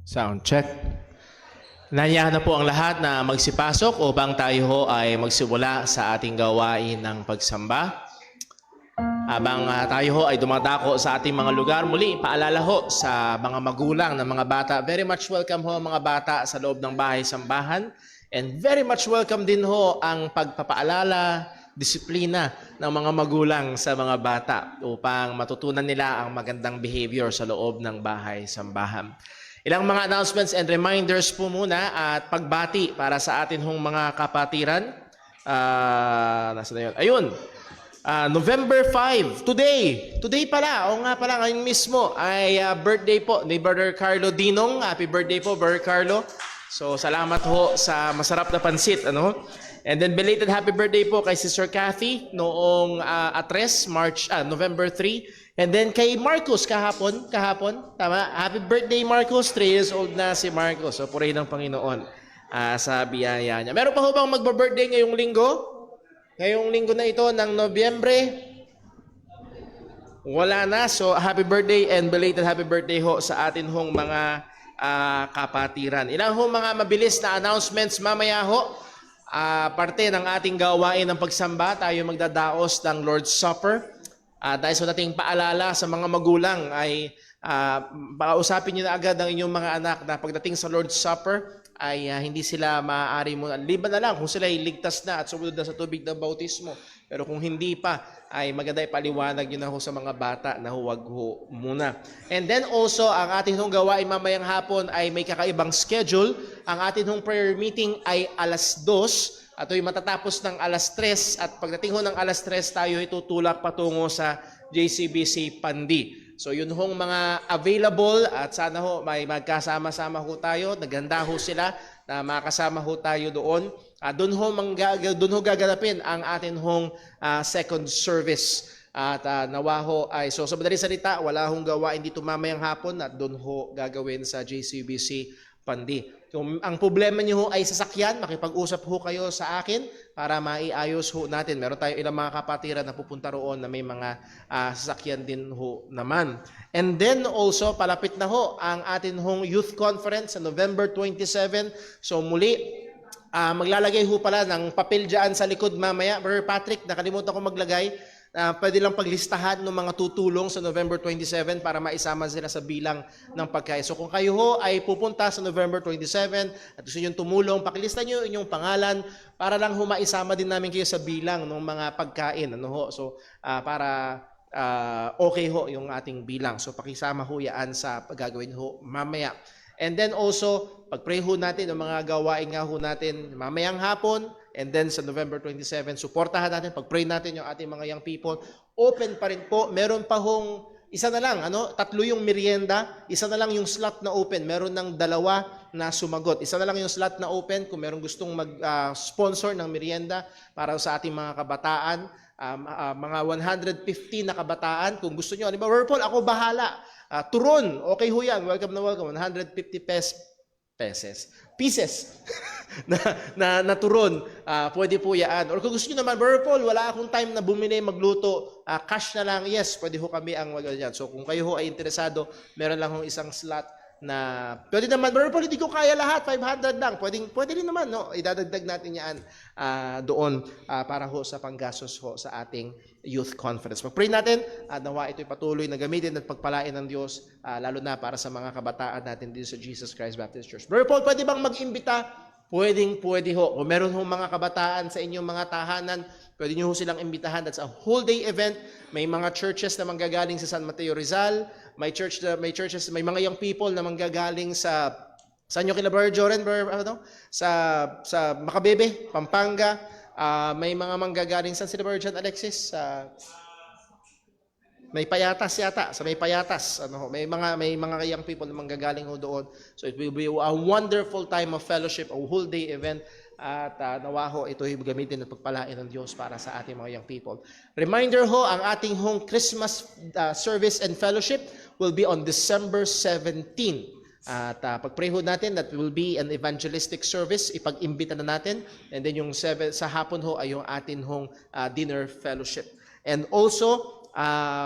Sound check. Nandiyan na po ang lahat na magsipasok upang tayo ho ay magsimula sa ating gawain ng pagsamba. Habang tayo ho ay dumadako sa ating mga lugar, muli paalala ho sa mga magulang ng mga bata. Very much welcome ho ang mga bata sa loob ng bahay-sambahan. And very much welcome din ho ang pagpapaalala, disiplina ng mga magulang sa mga bata upang matutunan nila ang magandang behavior sa loob ng bahay-sambahan. Ilang mga announcements and reminders po muna at pagbati para sa atin hong mga kapatiran. Nasa na yun? Ayun. November 5, today pala, o nga pala, ngayon mismo ay birthday po ni Brother Carlo Dinong. Happy birthday po, Brother Carlo. So, salamat ho sa masarap na pansit. Ano? And then, belated happy birthday po kay Sister Kathy noong November 3. And then, kay Marcos kahapon, tama? Happy birthday, Marcos. 3 years old na si Marcos. So, purihin ng Panginoon sa biyaya niya. Meron pa ho bang magba-birthday ngayong linggo? Ngayong linggo na ito ng Nobyembre, wala na. So, happy birthday and belated happy birthday ho sa atin hong mga kapatiran. Ilang hong mga mabilis na announcements mamaya ho. Parte ng ating gawain ng pagsamba, tayo magdadaos ng Lord's Supper. Dahil sa dating paalala sa mga magulang ay pakausapin nyo na agad ang inyong mga anak na pagdating sa Lord's Supper, ay hindi sila maaari mo, liban na lang kung sila ay ligtas na at sumunod na sa tubig ng bautismo. Pero kung hindi pa, ay maganda ipaliwanag yun na ho sa mga bata na huwag ho muna. And then also, ang ating hong gawain mamayang hapon ay may kakaibang schedule. Ang ating hong prayer meeting ay alas 2 at ay matatapos ng alas 3 at pagdating ho ng alas 3 tayo itutulak patungo sa JCBC Pandi. So yun hong mga available at sana ho may magkasama-sama ho tayo. Naganda ho sila na makasama ho tayo doon. Doon ho gaganapin ang atin hong second service. At nawa ho ay, so sa madaling salita, wala hong gawain dito mamayang hapon at doon ho gagawin sa JCBC Pandi. Kung ang problema niyo ho ay sasakyan, makipag-usap ho kayo sa akin para maiayos ho natin. Meron tayo ilang mga kapatiran na pupunta roon na may mga sasakyan din ho naman. And then also, palapit na ho ang atin hong youth conference sa November 27. So muli, maglalagay ho pala ng papel dyan sa likod mamaya. Brother Patrick, nakalimutan ko maglagay. Pwede lang paglistahan ng mga tutulong sa November 27 para maisama sila sa bilang ng pagkain. So kung kayo ho ay pupunta sa November 27 at gusto nyo tumulong, pakilista nyo inyong pangalan para lang ho maisama din namin kayo sa bilang ng mga pagkain. Ano ho? So para okay ho yung ating bilang. So pakisama ho yan sa paggagawin ho mamaya. And then also, pag-pray ho natin ang mga gawain nga ho natin mamayang hapon. And then sa November 27, suportahan natin, pag-pray natin yung ating mga young people. Open pa rin po. Meron pa hong, isa na lang, 3 yung merienda, isa na lang yung slot na open. Meron ng 2 na sumagot. Isa na lang yung slot na open kung meron gustong mag-sponsor ng merienda para sa ating mga kabataan. Mga 150 na kabataan. Kung gusto nyo, Brother Paul, ako bahala. Turon, okay ho yan. Welcome na welcome. 150 pieces na turon, pwede po yan. Or kung gusto nyo naman, Brother Paul, wala akong time na bumili, magluto, cash na lang, yes, pwede ho kami ang magagawin. So kung kayo ho ay interesado, meron lang ho isang slot na pwede naman, Brother Paul, hindi ko kaya lahat, 500 lang. Pwede rin naman, no? Idadagdag natin yan doon para ho sa panggastos ho sa ating youth conference. Pag-pray natin, nawa ito'y patuloy na gamitin at pagpalain ng Diyos, lalo na para sa mga kabataan natin dito sa Jesus Christ Baptist Church. Brother Paul, pwede bang mag-imbita? Pwede ho. Kung meron ho mga kabataan sa inyong mga tahanan, pwede nyo ho silang imbitahan. That's a whole day event. May mga churches na manggagaling sa San Mateo Rizal. May churches, may mga young people na manggagaling sa saan nyo kila Brother Joren, sa Macabebe, Pampanga. May mga manggagaling sa Brother John Alexis, may payatas yata, sa may payatas, may mga young people na manggagaling ho doon. So it will be a wonderful time of fellowship, a whole day event. At nawa ho, ito ay gamitin at pagpalain ng Diyos para sa ating mga young people. Reminder ho, ang ating hong Christmas service and fellowship will be on December 17. At pag-pray ho natin, that will be an evangelistic service. Ipag-imbita na natin. And then yung sa hapon ho ay yung atin hong dinner fellowship. And also,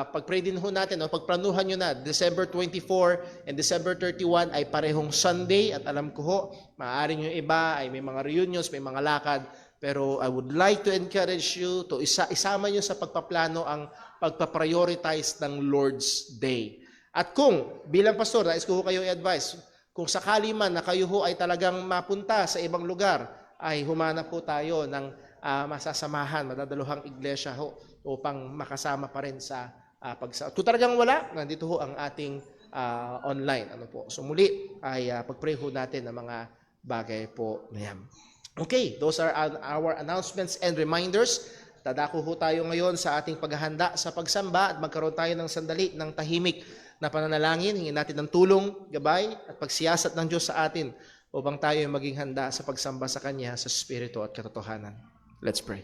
pag-pray din ho natin, pagplanuhan nyo na, December 24 and December 31 ay parehong Sunday at alam ko ho, maaaring yung iba ay may mga reunions, may mga lakad, pero I would like to encourage you to isama nyo sa pagpaplano ang pagpaprioritize ng Lord's Day. At kung, bilang pastor, nais ko ho kayo i-advise, kung sakali man na kayo ho ay talagang mapunta sa ibang lugar, ay humanap po tayo ng masasamahan, madadaluhang iglesia ho upang makasama pa rin sa kung talagang wala, nandito ho ang ating online. So muli ay pag-pray ho natin ng mga bagay po na yan. Okay, those are our announcements and reminders. Dadako ho tayo ngayon sa ating paghahanda sa pagsamba at magkaroon tayo ng sandali ng tahimik na pananalangin. Hingin natin ng tulong, gabay at pagsiyasat ng Diyos sa atin upang tayo maging handa sa pagsamba sa Kanya sa Espiritu at katotohanan. Let's pray.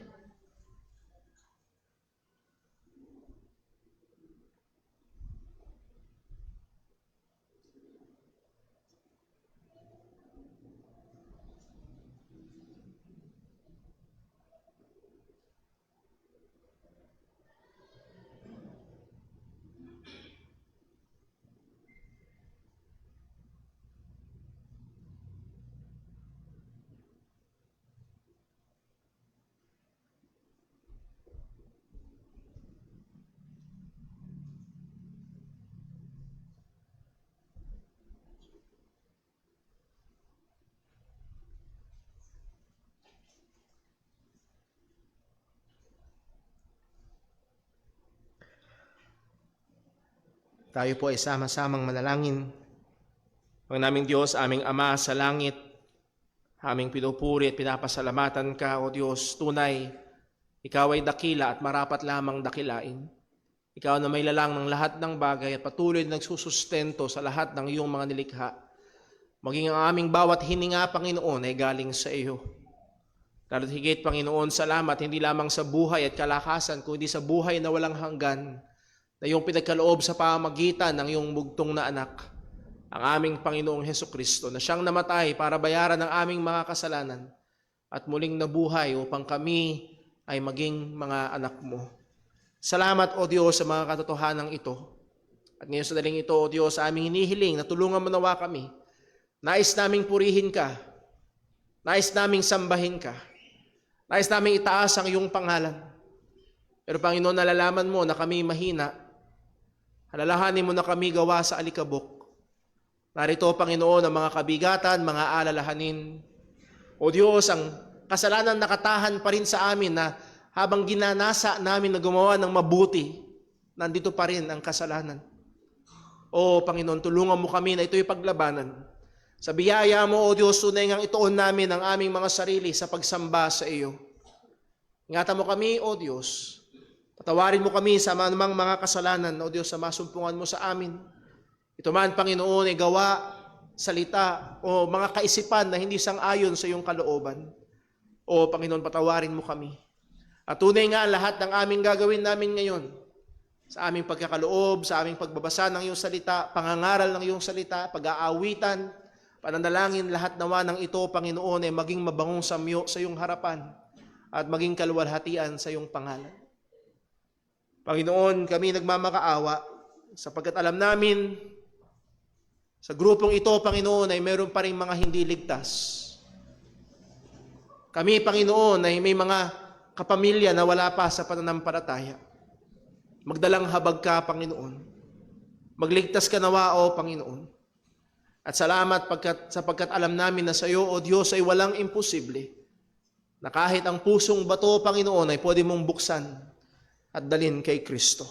Tayo po ay sama-samang manalangin. Ang naming Diyos, aming Ama sa langit, aming pinupuri at pinapasalamatan ka, O Diyos, tunay, Ikaw ay dakila at marapat lamang dakilain. Ikaw na may lalang ng lahat ng bagay at patuloy na nagsusustento sa lahat ng iyong mga nilikha. Maging ang aming bawat hininga, Panginoon, ay galing sa iyo. Lalo't higit, Panginoon, salamat hindi lamang sa buhay at kalakasan, kundi sa buhay na walang hanggan, na iyong pinagkaloob sa pamamagitan ng iyong bugtong na anak, ang aming Panginoong Hesukristo, na siyang namatay para bayaran ang aming mga kasalanan at muling nabuhay upang kami ay maging mga anak mo. Salamat, O Diyos, sa mga katotohanan ito. At ngayon sa daling ito, O Diyos, sa aming hinihiling na tulungan mo nawa kami. Nais naming purihin ka. Nais naming sambahin ka. Nais naming itaas ang iyong pangalan. Pero Panginoon, nalalaman mo na kami mahina. Alalahanin mo na kami gawa sa alikabok. Narito, Panginoon, ang mga kabigatan, mga alalahanin. O Diyos, ang kasalanan nakatahan pa rin sa amin na habang ginanasa namin na gumawa ng mabuti, nandito pa rin ang kasalanan. O Panginoon, tulungan mo kami na ito'y paglabanan. Sa biyaya mo, O Diyos, tunay ngang ituon namin ang aming mga sarili sa pagsamba sa iyo. Ingatan mo kami, O Diyos. Patawarin mo kami sa manumang mga kasalanan, O Diyos, sa masumpungan mo sa amin. Ito man, Panginoon, ay gawa, salita, o mga kaisipan na hindi sang-ayon sa iyong kalooban. O Panginoon, patawarin mo kami. At tunay nga lahat ng aming gagawin namin ngayon, sa aming pagkakaloob, sa aming pagbabasa ng iyong salita, pangangaral ng iyong salita, pag-aawitan, pananalangin, lahat nawa ng ito, Panginoon, ay maging mabangong samyo sa iyong harapan at maging kaluwalhatian sa iyong pangalan. Panginoon, kami nagmamakaawa sapagkat alam namin sa grupong ito, Panginoon, ay meron pa rin mga hindi ligtas. Kami, Panginoon, ay may mga kapamilya na wala pa sa pananampalataya. Magdalang habag ka, Panginoon. Magligtas ka nawa, O Panginoon. At salamat sapagkat alam namin na sa iyo, O Diyos, ay walang imposible. Na kahit ang pusong bato, Panginoon, ay pwede mong buksan at dalhin kay Kristo.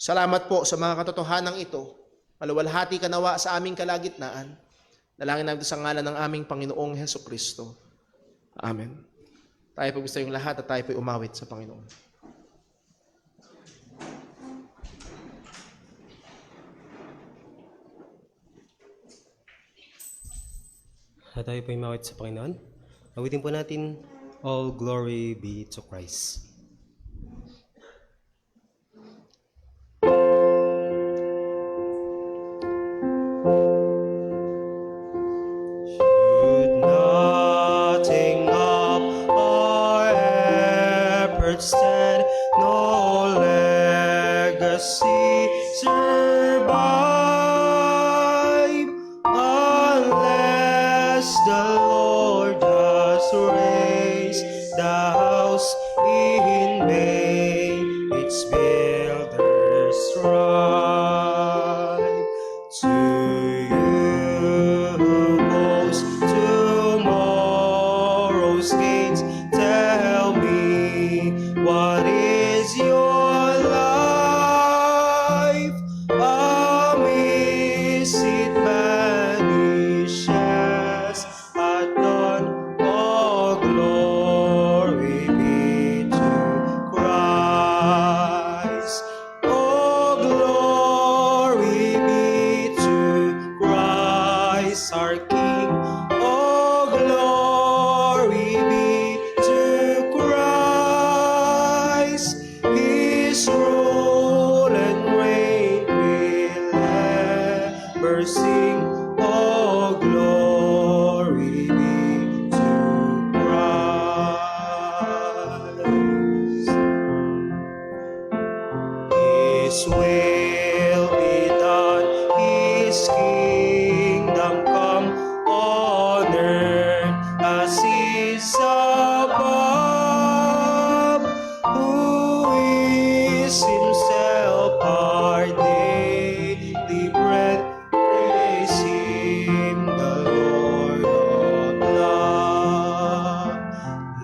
Salamat po sa mga katotohanan ito. Maluwalhati ka nawa sa aming kalagitnaan. Dalangin namin sa ngalan ng aming Panginoong Hesukristo. Amen. Tayo po gusto yung lahat at tayo po umawit sa Panginoon. At tayo po umawit sa Panginoon. Awitin po natin, All Glory Be to Christ. Stand no sea survive unless the Lord has raised the house in vain, its builders strive. To you who boast tomorrow's gains, tell me, what is your life? Amidst it vanishes at dawn. All glory be to Christ. All glory be to Christ our King. All glory be to Christ. His rule and reign will ever sing. All glory be to Christ. His will be done, His kingdom come on earth as is above. Who is Himself our daily bread? Praise Him, the Lord of love.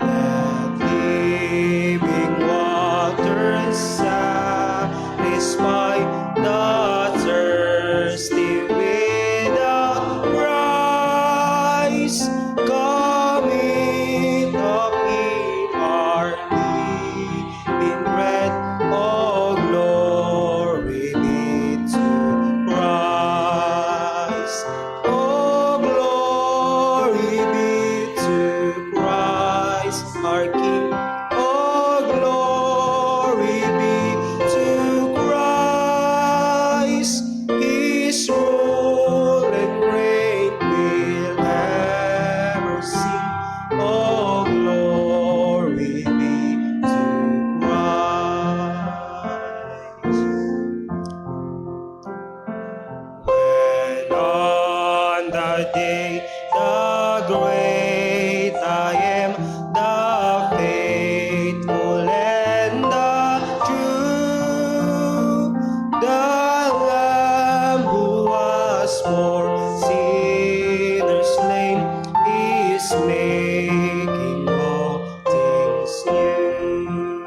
Let living waters satisfy the thirsty without price. Come eat of Him, our living bread. All glory be to Christ. All glory be to Christ our King. All glory be to Christ. His rule and reign will ever sing. All glory be to Christ. When on the day the great I am, the faithful and the true, the Lamb who was for sinners slain is making all things new.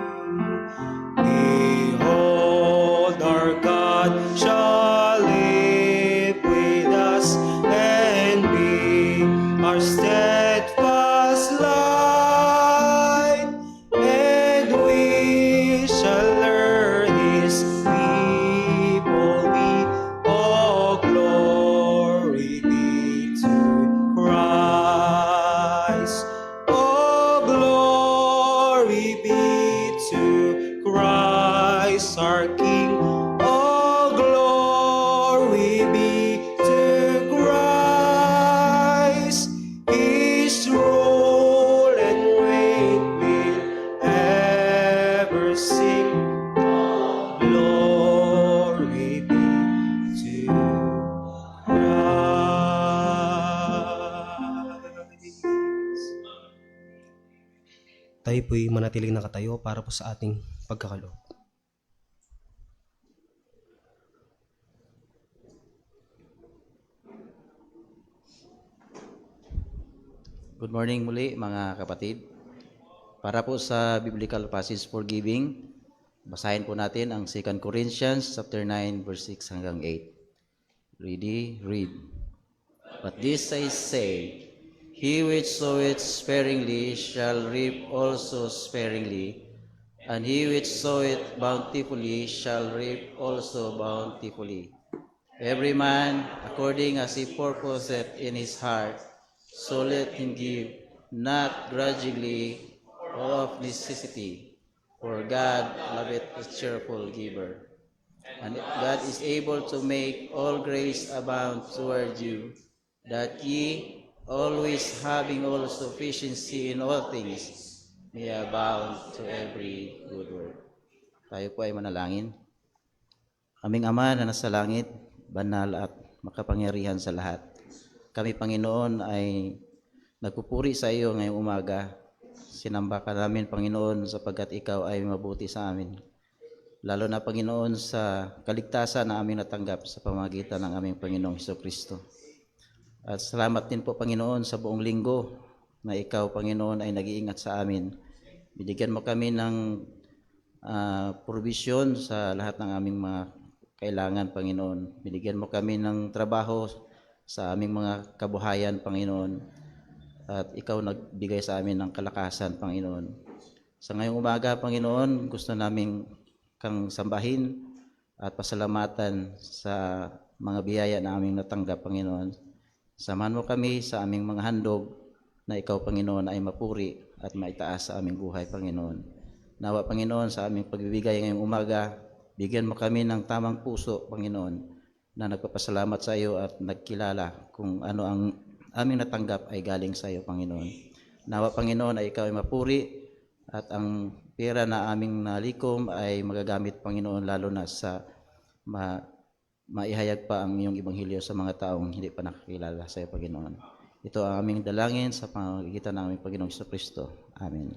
Behold, our God shall live with us and be our steadfast light, and we shall learn His people be. All glory be to Christ. All glory be to Christ our King. All glory be to Christ. His rule and reign will ever sing. All glory be to Christ. Tayo po'y manatiling nakatayo para po sa ating pagkakaloob. Good morning muli mga kapatid. Para po sa biblical passage for giving, basahin po natin ang 2 Corinthians chapter 9 verse 6 hanggang 8. Read. But this I say, he which soweth sparingly shall reap also sparingly, and he which soweth bountifully shall reap also bountifully. Every man according as he purposeth in his heart, so let him give, not grudgingly or of necessity, for God loveth a cheerful giver. And God is able to make all grace abound toward you, that ye, always having all sufficiency in all things, may abound to every good work. Tayo po ay manalangin. Aming Ama na nasa langit, banal at makapangyarihan sa lahat. Kami, Panginoon, ay nagpupuri sa iyo ngayong umaga. Sinamba ka namin, Panginoon, sapagkat ikaw ay mabuti sa amin. Lalo na, Panginoon, sa kaligtasan na aming natanggap sa pamamagitan ng aming Panginoong Hesukristo. At salamat din po, Panginoon, sa buong linggo na ikaw, Panginoon, ay nag-iingat sa amin. Binigyan mo kami ng provision sa lahat ng aming mga kailangan, Panginoon. Binigyan mo kami ng trabaho sa aming mga kabuhayan, Panginoon. At ikaw nagbigay sa amin ng kalakasan, Panginoon. Sa ngayong umaga, Panginoon, gusto namin kang sambahin at pasalamatan sa mga biyaya na aming natanggap, Panginoon. Samahan mo kami sa aming mga handog na ikaw, Panginoon, ay mapuri at maitaas sa aming buhay, Panginoon. Nawa, Panginoon, sa aming pagbibigay ngayong umaga, bigyan mo kami ng tamang puso, Panginoon, na nagpapasalamat sa iyo at nagkilala kung ano ang aming natanggap ay galing sa iyo, Panginoon. Nawa, Panginoon, ay ikaw ay mapuri at ang pera na aming nalikom ay magagamit, Panginoon, lalo na sa maihayag pa ang iyong ebanghelyo sa mga taong hindi pa nakakilala sa iyo, Panginoon. Ito ang aming dalangin sa pamamagitan ng aming Panginoong Hesukristo. Amen.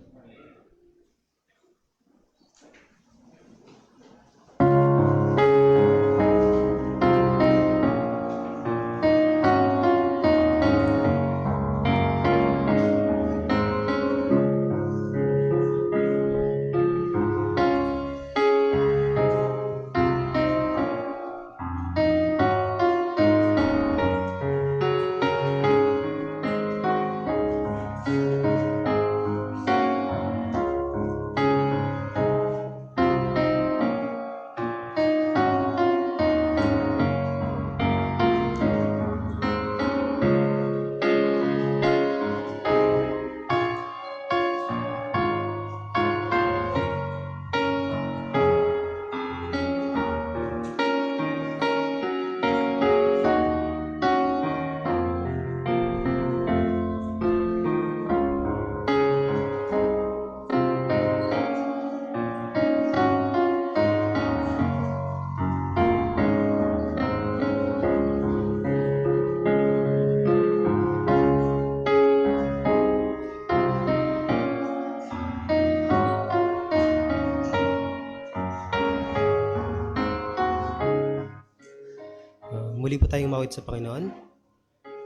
Muli po tayong mawit sa Panginoon.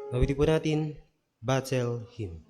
Mawitin po natin, Battle Hymn.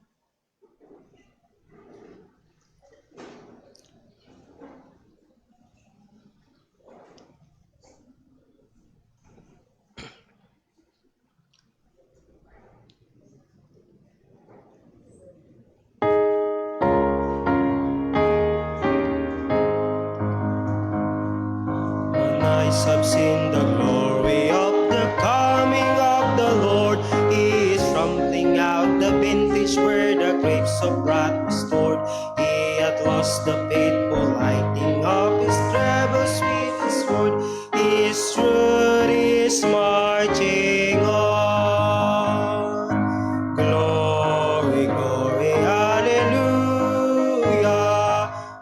When eyes have seen the glory of the coming of the Lord, He is trampling out the vintage where the grapes of wrath were stored. He had lost the faithful lighting of His treble sweet sword. His truth is marching on. Glory, glory, hallelujah.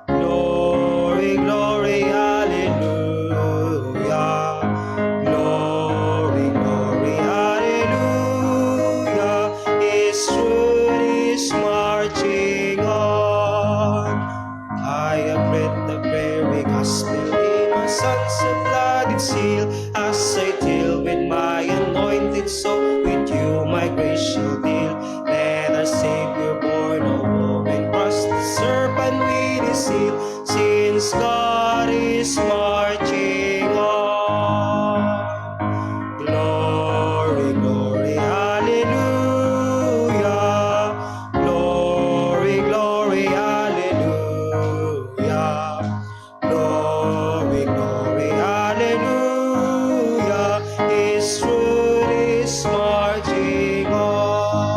Glory, glory, hallelujah. Glory, glory, hallelujah. His truth is marching on. I have read the very gospel in my son's blooded seal. As I deal with my anointed soul, with you my grace shall deal. Let our Savior born of woman cross the serpent with his seal, since God is marching on. Glory, glory, hallelujah. Glory, glory, hallelujah. Glory, glory, hallelujah. His truth is marching on.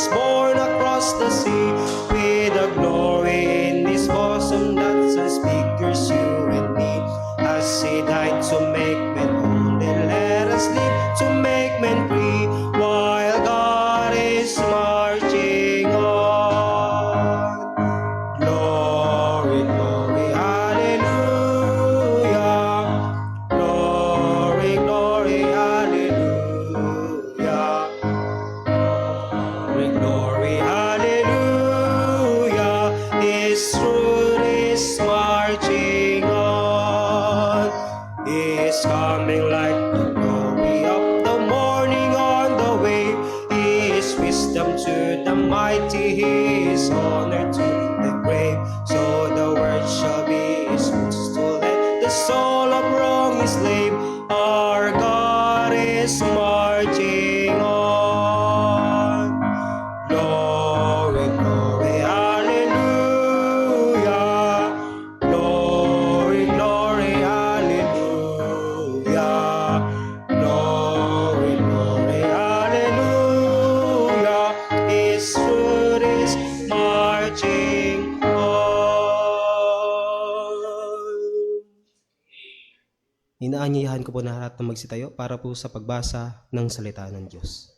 was born across the sea with a glory in his bosom that transfigures you and me. As he died to make men holy, let us live to make men free while God is marching on. Glory, glory, hallelujah. Glory, glory, hallelujah. Glory, glory, hallelujah. His truth is marching on. He is coming like the glory of the morning on the wave. He is wisdom to the mighty. He is honor to the grave. So the word shall be his roots to let the soul of wrong his slave. Our God is marching on. Glory, glory, hallelujah. Glory, glory, hallelujah. Glory, glory, hallelujah. His foot is marching on. Inaanyayahan ko po na lahat na magsitayo para po sa pagbasa ng salita ng Diyos.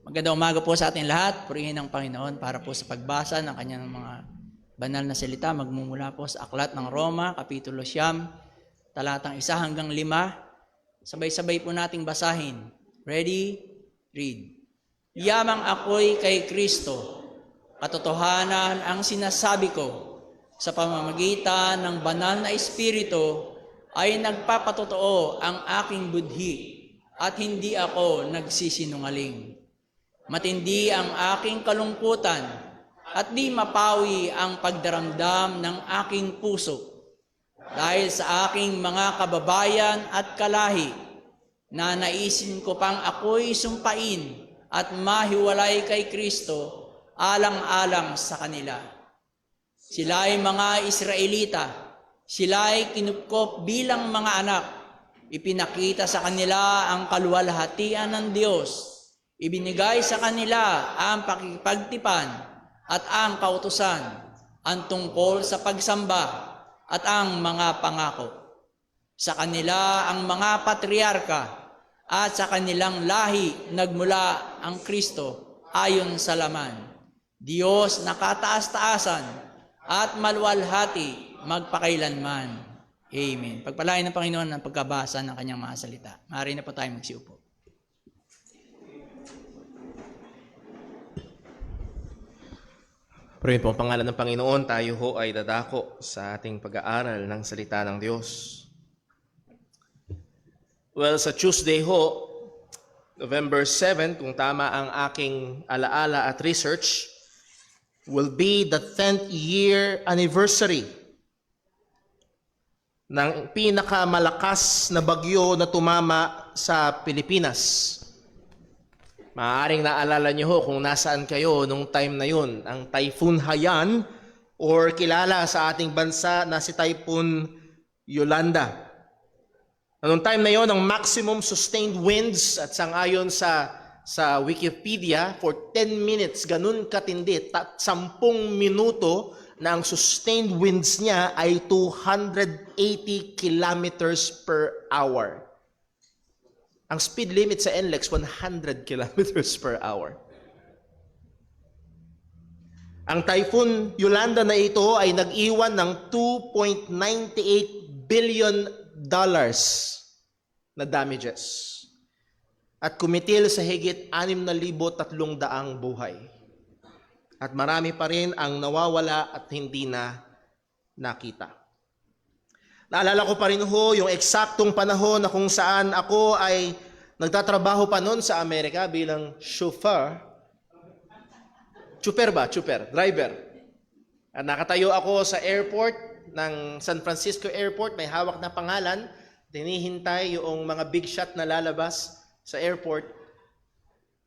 Magandang umaga po sa ating lahat. Purihin ang Panginoon para po sa pagbasa ng kanyang mga banal na salita. Magmumula po sa Aklat ng Roma, Kapitulo 9, talatang 1 hanggang 5. Sabay-sabay po nating basahin. Ready? Read. Yamang ako'y kay Kristo. Katotohanan ang sinasabi ko. Sa pamamagitan ng banal na Espiritu ay nagpapatotoo ang aking budhi at hindi ako nagsisinungaling. Matindi ang aking kalungkutan at di mapawi ang pagdaramdam ng aking puso. Dahil sa aking mga kababayan at kalahi, na naisin ko pang ako'y sumpain at mahiwalay kay Kristo alang-alang sa kanila. Sila ay mga Israelita, sila ay kinupkop bilang mga anak. Ipinakita sa kanila ang kaluwalhatian ng Diyos. Ibinigay sa kanila ang pakipagtipan at ang kautusan, ang tungkol sa pagsamba at ang mga pangako. Sa kanila ang mga patriarka at sa kanilang lahi nagmula ang Kristo ayon sa laman. Diyos na kataas-taasan at maluwalhati magpakailanman. Amen. Pagpalain ng Panginoon ang pagkabasa ng kanyang mga salita. Maaari na po tayo magsiupo. Purihin po ang pangalan ng Panginoon, tayo ho ay dadako sa ating pag-aaral ng salita ng Diyos. Well, sa Tuesday ho, November 7, kung tama ang aking alaala at research, will be the 10th year anniversary ng pinakamalakas na bagyo na tumama sa Pilipinas. Maaaring naalala niyo ho kung nasaan kayo nung time na yun, ang Typhoon Haiyan or kilala sa ating bansa na si Typhoon Yolanda. Noong time na yon, ang maximum sustained winds at sangayon sa Wikipedia for 10 minutes, ganun katindi, 10 minuto na ang sustained winds niya ay 280 kilometers per hour. Ang speed limit sa NLEX, 100 kilometers per hour. Ang Typhoon Yolanda na ito ay nag-iwan ng $2.98 billion na damages at kumitil sa higit 6,300 buhay. At marami pa rin ang nawawala at hindi na nakita. Naalala ko pa rin ho yung eksaktong panahon na kung saan ako ay nagtatrabaho pa noon sa Amerika bilang chauffeur. Driver. At nakatayo ako sa airport ng San Francisco Airport, may hawak na pangalan, tinihintay yung mga big shot na lalabas sa airport.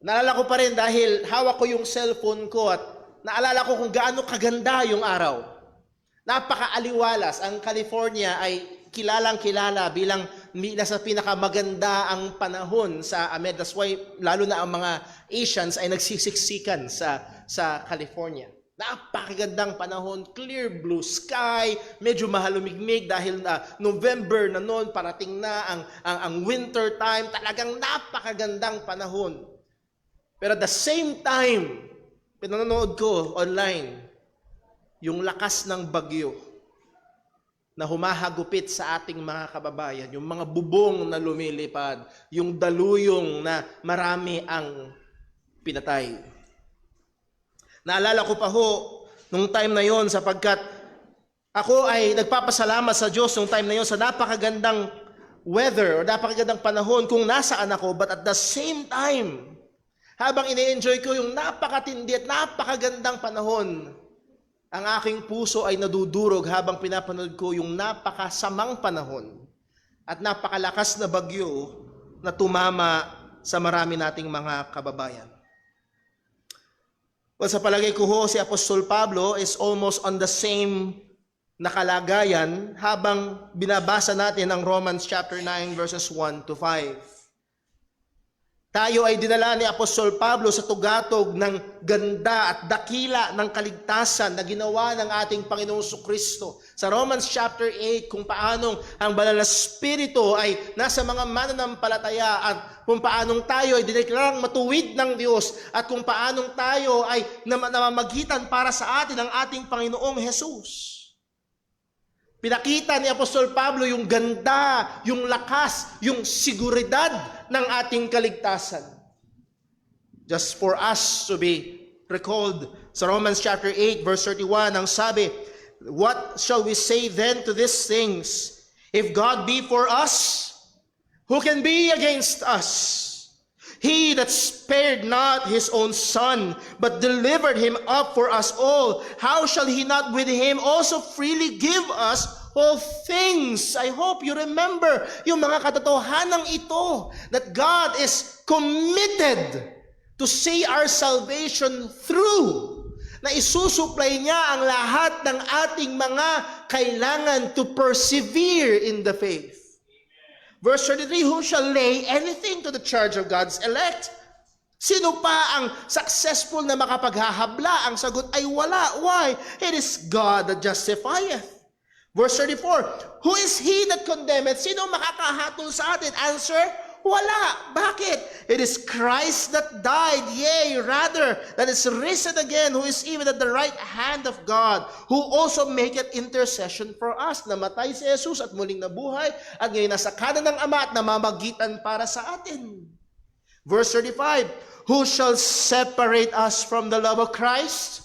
Naalala ko pa rin dahil hawak ko yung cellphone ko at naalala ko kung gaano kaganda yung araw. Napakaaliwalas. Ang California ay kilalang-kilala bilang sa pinakamaganda ang panahon sa AMED. That's why lalo na ang mga Asians ay nagsisiksikan sa California. Napakagandang panahon, clear blue sky, medyo mahalumigmig dahil November na noon, parating na ang winter time. Talagang napakagandang panahon. Pero at the same time, pinanonood ko online, yung lakas ng bagyo na humahagupit sa ating mga kababayan, yung mga bubong na lumilipad, yung daluyong na marami ang pinatay. Naalala ko pa ho, nung time na yon, sapagkat ako ay nagpapasalamat sa Diyos nung time na yon sa napakagandang weather o napakagandang panahon kung nasaan ako, but at the same time, habang ine-enjoy ko yung napakatindi at napakagandang panahon, ang aking puso ay nadudurog habang pinapanood ko yung napakasamang panahon at napakalakas na bagyo na tumama sa marami nating mga kababayan. Well, sa palagay ko ho, si Apostol Pablo is almost on the same nakalagayan habang binabasa natin ang Romans chapter 9 verses 1 to 5. Tayo ay dinala ni Apostol Pablo sa tugatog ng ganda at dakila ng kaligtasan na ginawa ng ating Panginoong Jesucristo. Sa Romans chapter 8, kung paanong ang banal na Espiritu ay nasa mga mananampalataya at kung paanong tayo ay dineklarang matuwid ng Diyos at kung paanong tayo ay namamagitan para sa atin ng ating Panginoong Jesus. Pinakita ni Apostol Pablo yung ganda, yung lakas, yung seguridad ng ating kaligtasan. Just for us to be recalled, sa Romans chapter 8 verse 31, ang sabi, what shall we say then to these things? If God be for us, who can be against us? He that spared not his own son, but delivered him up for us all, how shall he not with him also freely give us all things? I hope you remember yung mga katotohanan ito, that God is committed to see our salvation through, na isusupply niya ang lahat ng ating mga kailangan to persevere in the faith. Verse 33, who shall lay anything to the charge of God's elect? Sino pa ang successful na makapaghahabla? Ang sagot ay wala. Why? It is God that justifieth. Verse 34, who is he that condemneth? Sino makakahatol sa atin? Answer, wala. Bakit? It is Christ that died, yea, rather, that is risen again, who is even at the right hand of God, who also maketh intercession for us. Namatay si Jesus at muling nabuhay, at ngayon nasa kanan ng Ama at namamagitan para sa atin. Verse 35, who shall separate us from the love of Christ?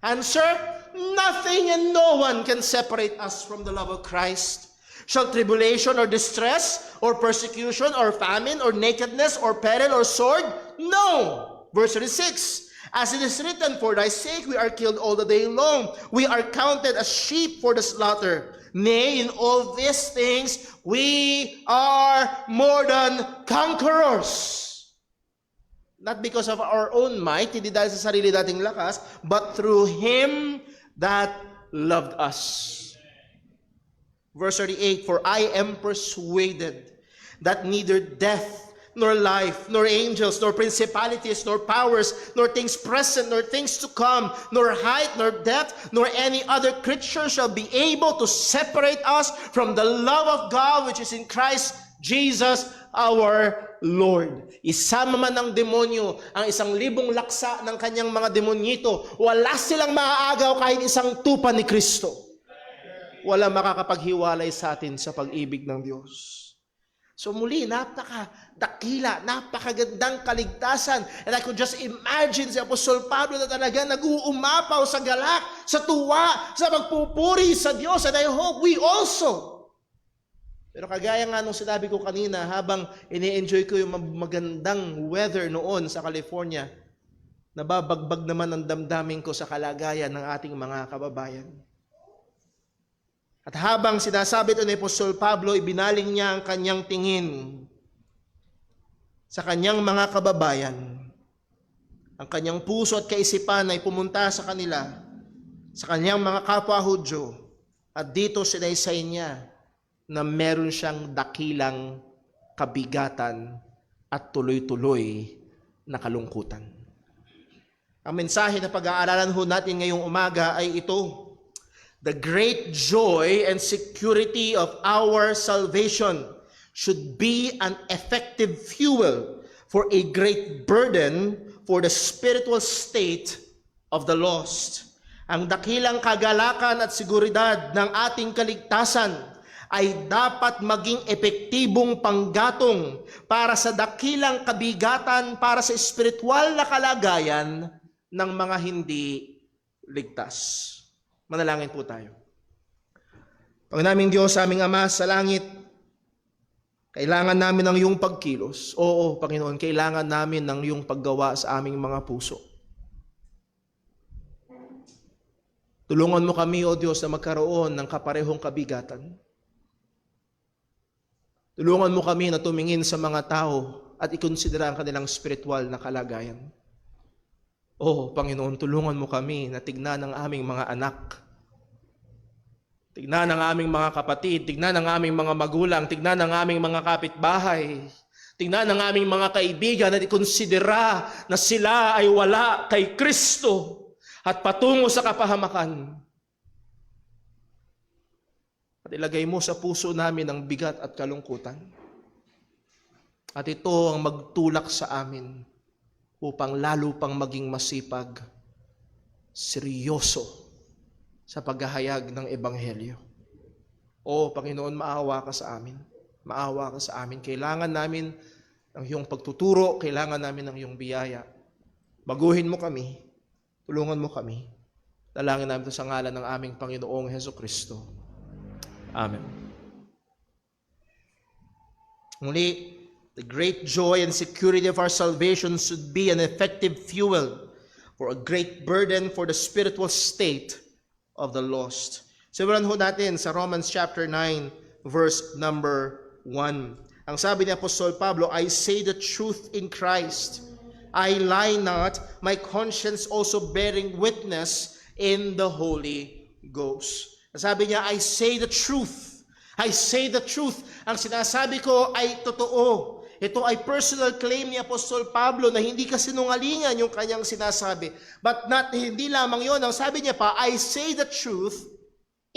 Answer, nothing and no one can separate us from the love of Christ. Shall tribulation or distress or persecution or famine or nakedness or peril or sword? No. Verse 36, as it is written, for thy sake we are killed all the day long. We are counted as sheep for the slaughter. Nay, in all these things we are more than conquerors. Not because of our own might, hindi dahil sa sarili nating lakas, but through Him that loved us. Verse 38, for I am persuaded that neither death, nor life, nor angels, nor principalities, nor powers, nor things present, nor things to come, nor height, nor depth, nor any other creature shall be able to separate us from the love of God which is in Christ Jesus our Lord. Isama man ng demonyo ang 1,000 laksa ng kanyang mga demonyito, wala silang maaagaw kahit isang tupa ni Kristo. Wala makakapaghiwalay sa atin sa pag-ibig ng Diyos. So muli, napakadakila, napakagandang kaligtasan. And I could just imagine si Apostol Pablo na talaga nag-uumapaw sa galak, sa tuwa, sa pagpupuri sa Diyos. And I hope we also. Pero kagaya nga nung sinabi ko kanina, habang ini-enjoy ko yung magandang weather noon sa California, nababagbag naman ang damdamin ko sa kalagayan ng ating mga kababayan. At habang sinasabi ito ni Apostol Pablo, ibinaling niya ang kanyang tingin sa kanyang mga kababayan. Ang kanyang puso at kaisipan ay pumunta sa kanila, sa kanyang mga kapwa Hudyo, At dito sinaysay niya na meron siyang dakilang kabigatan at tuloy-tuloy na kalungkutan. Ang mensahe na pag-aaralan ho natin ngayong umaga ay ito: the great joy and security of our salvation should be an effective fuel for a great burden for the spiritual state of the lost. Ang dakilang kagalakan at seguridad ng ating kaligtasan ay dapat maging epektibong panggatong para sa dakilang kabigatan para sa espiritual na kalagayan ng mga hindi ligtas. Manalangin po tayo. Panginaming Diyos, aming Ama sa langit, kailangan namin ng iyong pagkilos. Oo, Panginoon, kailangan namin ng iyong paggawa sa aming mga puso. Tulungan mo kami, O Diyos, na magkaroon ng kaparehong kabigatan. Tulungan mo kami na tumingin sa mga tao at ikonsidera ang kanilang spiritual na kalagayan. O Panginoon, tulungan mo kami na tignan ang aming mga anak. Tignan ang aming mga kapatid, tignan ang aming mga magulang, tignan ang aming mga kapitbahay, tignan ang aming mga kaibigan at ikonsidera na sila ay wala kay Kristo at patungo sa kapahamakan. At ilagay mo sa puso namin ang bigat at kalungkutan. At ito ang magtulak sa amin upang lalo pang maging masipag, seryoso sa paghahayag ng Ebanghelyo. O Panginoon, maawa ka sa amin. Maawa ka sa amin. Kailangan namin ng iyong pagtuturo, kailangan namin ng iyong biyaya. Baguhin mo kami. Tulungan mo kami. Dalangin namin ito sa ngalan ng aming Panginoong Hesukristo. Amen. Muli, the great joy and security of our salvation should be an effective fuel for a great burden for the spiritual state of the lost. Simulan ho natin sa Romans chapter 9, verse number 1. Ang sabi ni Apostol Pablo, I say the truth in Christ. I lie not, my conscience also bearing witness in the Holy Ghost. Sabi niya, I say the truth. I say the truth. Ang sinasabi ko ay totoo. Ito ay personal claim ni Apostol Pablo na hindi kasinungalingan yung kanyang sinasabi. But hindi lamang yon. Ang sabi niya pa, I say the truth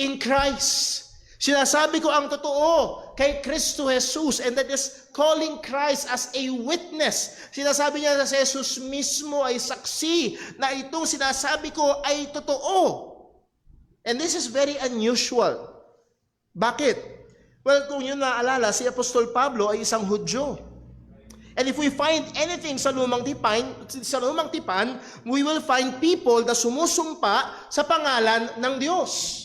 in Christ. Sinasabi ko ang totoo kay Kristo Jesus, and that is calling Christ as a witness. Sinasabi niya na si Jesus mismo ay saksi na itong sinasabi ko ay totoo. And this is very unusual. Bakit? Well, kung yun naalala, si Apostol Pablo ay isang Hudyo. And if we find anything sa lumang tipan, we will find people na sumusumpa sa pangalan ng Diyos.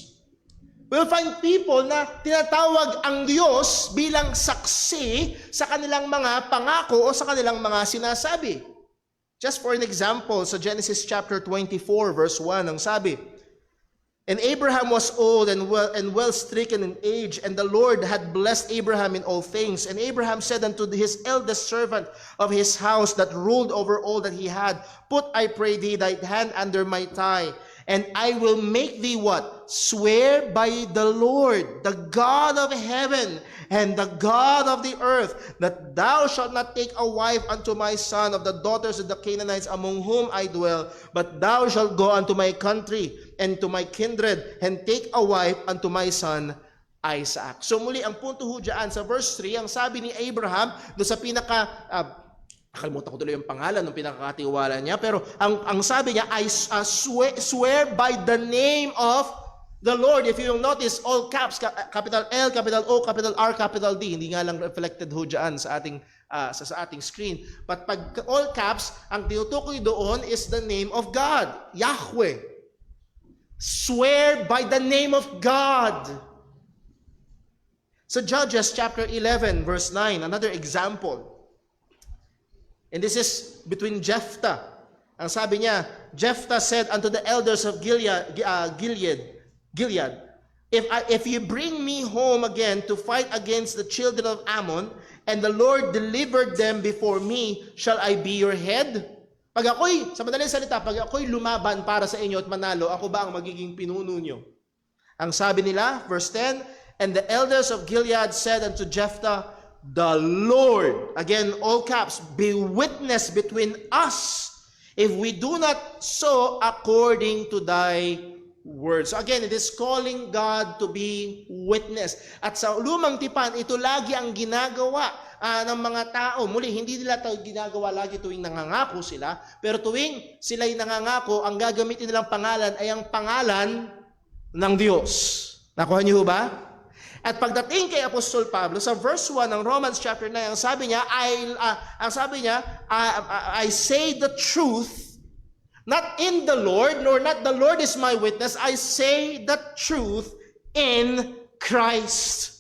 We'll find people na tinatawag ang Diyos bilang saksi sa kanilang mga pangako o sa kanilang mga sinasabi. Just for an example, sa Genesis chapter 24 verse 1, ang sabi, And Abraham was old and well stricken in age, and the Lord had blessed Abraham in all things. And Abraham said unto his eldest servant of his house that ruled over all that he had, Put, I pray thee, thy hand under my thigh, and I will make thee what? Swear by the Lord, the God of heaven and the God of the earth, that thou shalt not take a wife unto my son of the daughters of the Canaanites among whom I dwell, but thou shalt go unto my country and to my kindred, and take a wife unto my son Isaac. So muli, ang punto ho dyan sa verse 3, ang sabi ni Abraham, doon sa nakalimutan ko tuloy yung pangalan ng pinakakatiwala niya, pero ang sabi niya, I swear by the name of the Lord. If you notice, all caps, capital L, capital O, capital R, capital D. Hindi nga lang reflected ho dyan sa ating screen. But pag all caps, ang tinutukoy doon is the name of God, Yahweh. Swear by the name of God. So Judges chapter 11 verse 9, another example. And this is between Jephthah. Ang sabi niya, Jephthah said unto the elders of Gilead, If you bring me home again to fight against the children of Ammon, and the Lord delivered them before me, shall I be your head? Sa madaling salita, pag ako'y lumaban para sa inyo at manalo, ako ba ang magiging pinuno nyo? Ang sabi nila, verse 10, "And the elders of Gilead said unto Jephthah, the Lord," again, all caps, "be witness between us, if we do not so according to thy word." So again, it is calling God to be witness. At sa lumang tipan, ito lagi ang ginagawa ng mga tao. Muli, hindi nila ito ginagawa lagi tuwing nangangako sila, pero tuwing sila'y nangangako, ang gagamitin nilang pangalan ay ang pangalan ng Diyos. Nakuha niyo ba? At pagdating kay Apostol Pablo sa verse 1 ng Romans chapter 9, ang sabi niya, I say the truth, not in the Lord, nor not the Lord is my witness, I say the truth in Christ.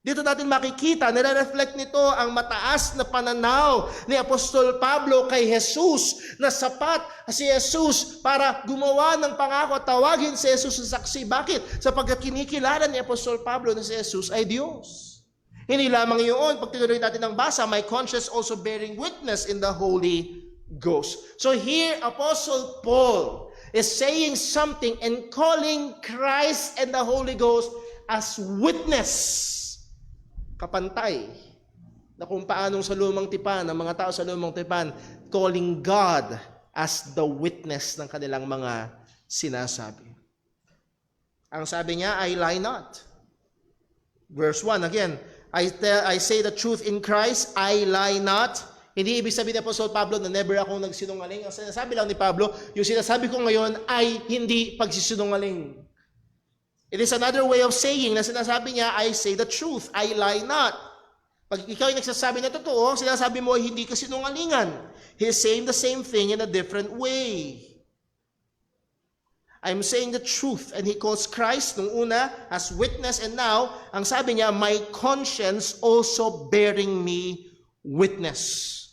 Dito natin makikita, nire-reflect nito ang mataas na pananaw ni Apostol Pablo kay Jesus, na sapat si Jesus para gumawa ng pangako at tawagin si Jesus sa saksi. Bakit? Sapagkat kinikilala ni Apostol Pablo na si Jesus ay Diyos. Hindi lamang yun, pag tinuloy natin ang basa, my conscience also bearing witness in the Holy Ghost. So here, Apostle Paul is saying something and calling Christ and the Holy Ghost as witness. Kapantay na kung paanong sa lumang tipan, ang mga tao sa lumang tipan, calling God as the witness ng kanilang mga sinasabi. Ang sabi niya, I lie not. Verse 1, again, I say the truth in Christ, I lie not. Hindi ibig sabihin ni Apostol Pablo na never akong nagsinungaling. Ang sinasabi lang ni Pablo, yung sinasabi ko ngayon ay hindi pagsisinungaling. It is another way of saying na sinasabi niya, I say the truth, I lie not. Pag ikaw ay nagsasabi na totoo, sinasabi mo ay hindi ka sinungalingan. He is saying the same thing in a different way. I'm saying the truth, and he calls Christ nung una as witness, and now, ang sabi niya, my conscience also bearing me witness.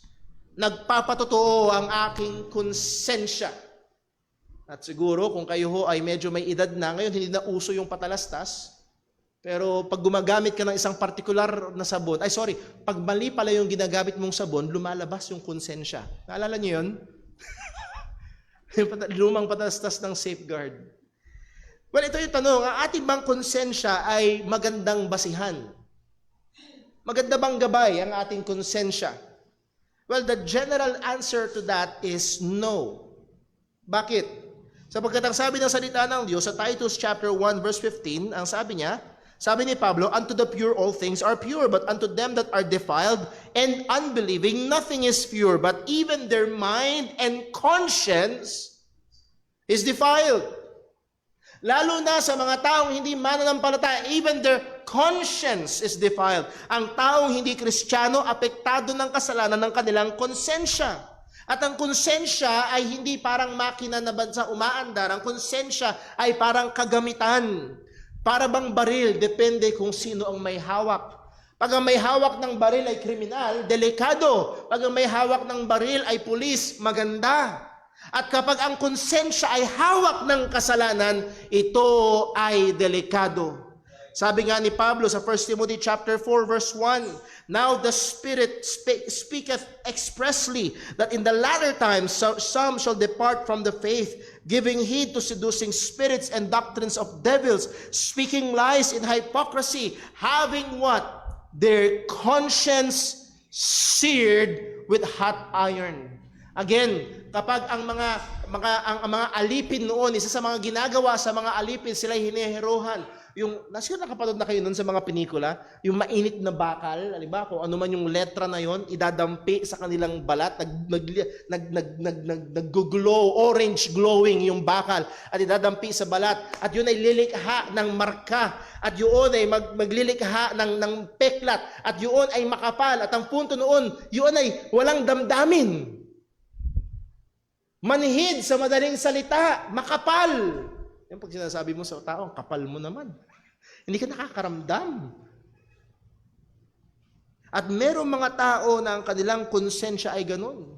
Nagpapatotoo ang aking konsensya. At siguro kung kayo ho ay medyo may edad na, ngayon hindi na uso yung patalastas, pero pag gumagamit ka ng isang partikular na sabon, pag mali pala yung ginagamit mong sabon, lumalabas yung konsensya. Naalala niyo yun? Yung lumang patalastas ng Safeguard. Well, ito yung tanong, ang ating bang konsensya ay magandang basihan? Maganda bang gabay ang ating konsensya? Well, the general answer to that is no. Bakit? Sapagkat ang sabi ng salita ng Diyos sa Titus chapter 1 verse 15, ang sabi niya, sabi ni Pablo, unto the pure all things are pure, but unto them that are defiled and unbelieving nothing is pure, but even their mind and conscience is defiled. Lalo na sa mga taong hindi mananampalataya, even their conscience is defiled. Ang taong hindi Kristiyano, apektado ng kasalanan ng kanilang konsensya. At ang konsensya ay hindi parang makina na bansa umaandar. Ang konsensya ay parang kagamitan. Para bang baril, depende kung sino ang may hawak. Pag ang may hawak ng baril ay kriminal, delikado. Pag ang may hawak ng baril ay pulis, maganda. At kapag ang konsensya ay hawak ng kasalanan, ito ay delikado. Sabi nga ni Pablo sa 1 Timothy chapter 4 verse 1, now the Spirit speaketh expressly that in the latter times some shall depart from the faith, giving heed to seducing spirits and doctrines of devils, speaking lies in hypocrisy, having what? Their conscience seared with hot iron. Again, kapag ang mga alipin noon, isa sa mga ginagawa sa mga alipin, sila hiniherohan. Yung, nakapanood na kayo nun sa mga pelikula, yung mainit na bakal, alimba, kung ano man yung letra na yon, idadampi sa kanilang balat, nag-glow, orange glowing yung bakal, at idadampi sa balat, at yun ay lilikha ng marka, at yun ay maglilikha ng peklat, at yun ay makapal, at ang punto noon, yun ay walang damdamin. Manhid sa madaling salita, makapal. Yung pag sinasabi mo sa tao, kapal mo naman. Hindi ka nakakaramdam. At merong mga tao na ang kanilang konsensya ay ganun.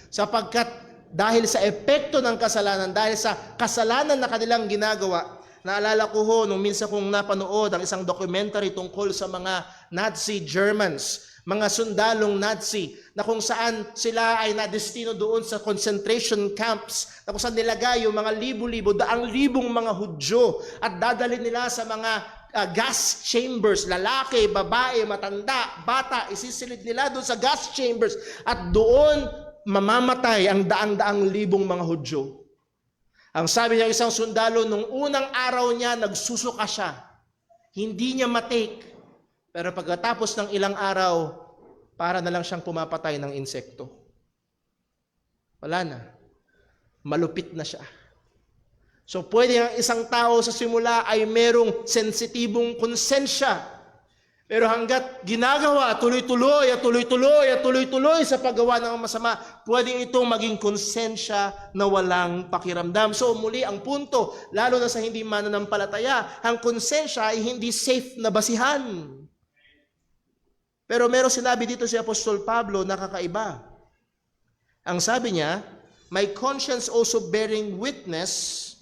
Sapagkat dahil sa epekto ng kasalanan, dahil sa kasalanan na kanilang ginagawa, naalala ko ho, nung minsan kong napanood ang isang documentary tungkol sa mga Nazi Germans. mga sundalong Nazi na kung saan sila ay nadestino doon sa concentration camps, na kung saan nilagay yung mga libo-libo, daang libong mga Hudyo at dadalhin nila sa mga gas chambers, lalaki, babae, matanda, bata, isisilid nila doon sa gas chambers at doon mamamatay ang daang-daang libong mga Hudyo. Ang sabi niya isang sundalo, nung unang araw niya, nagsusuka siya. Hindi niya matake. Pero pagkatapos ng ilang araw, para na lang siyang pumapatay ng insekto. Wala na. Malupit na siya. So pwede ang isang tao sa simula ay merong sensitibong konsensya. Pero hanggat ginagawa, tuloy-tuloy sa paggawa ng masama, pwede itong maging konsensya na walang pakiramdam. So muli ang punto, lalo na sa hindi mananampalataya, ang konsensya ay hindi safe na basihan. Pero meron sinabi dito si Apostol Pablo na kakaiba. Ang sabi niya, my conscience also bearing witness,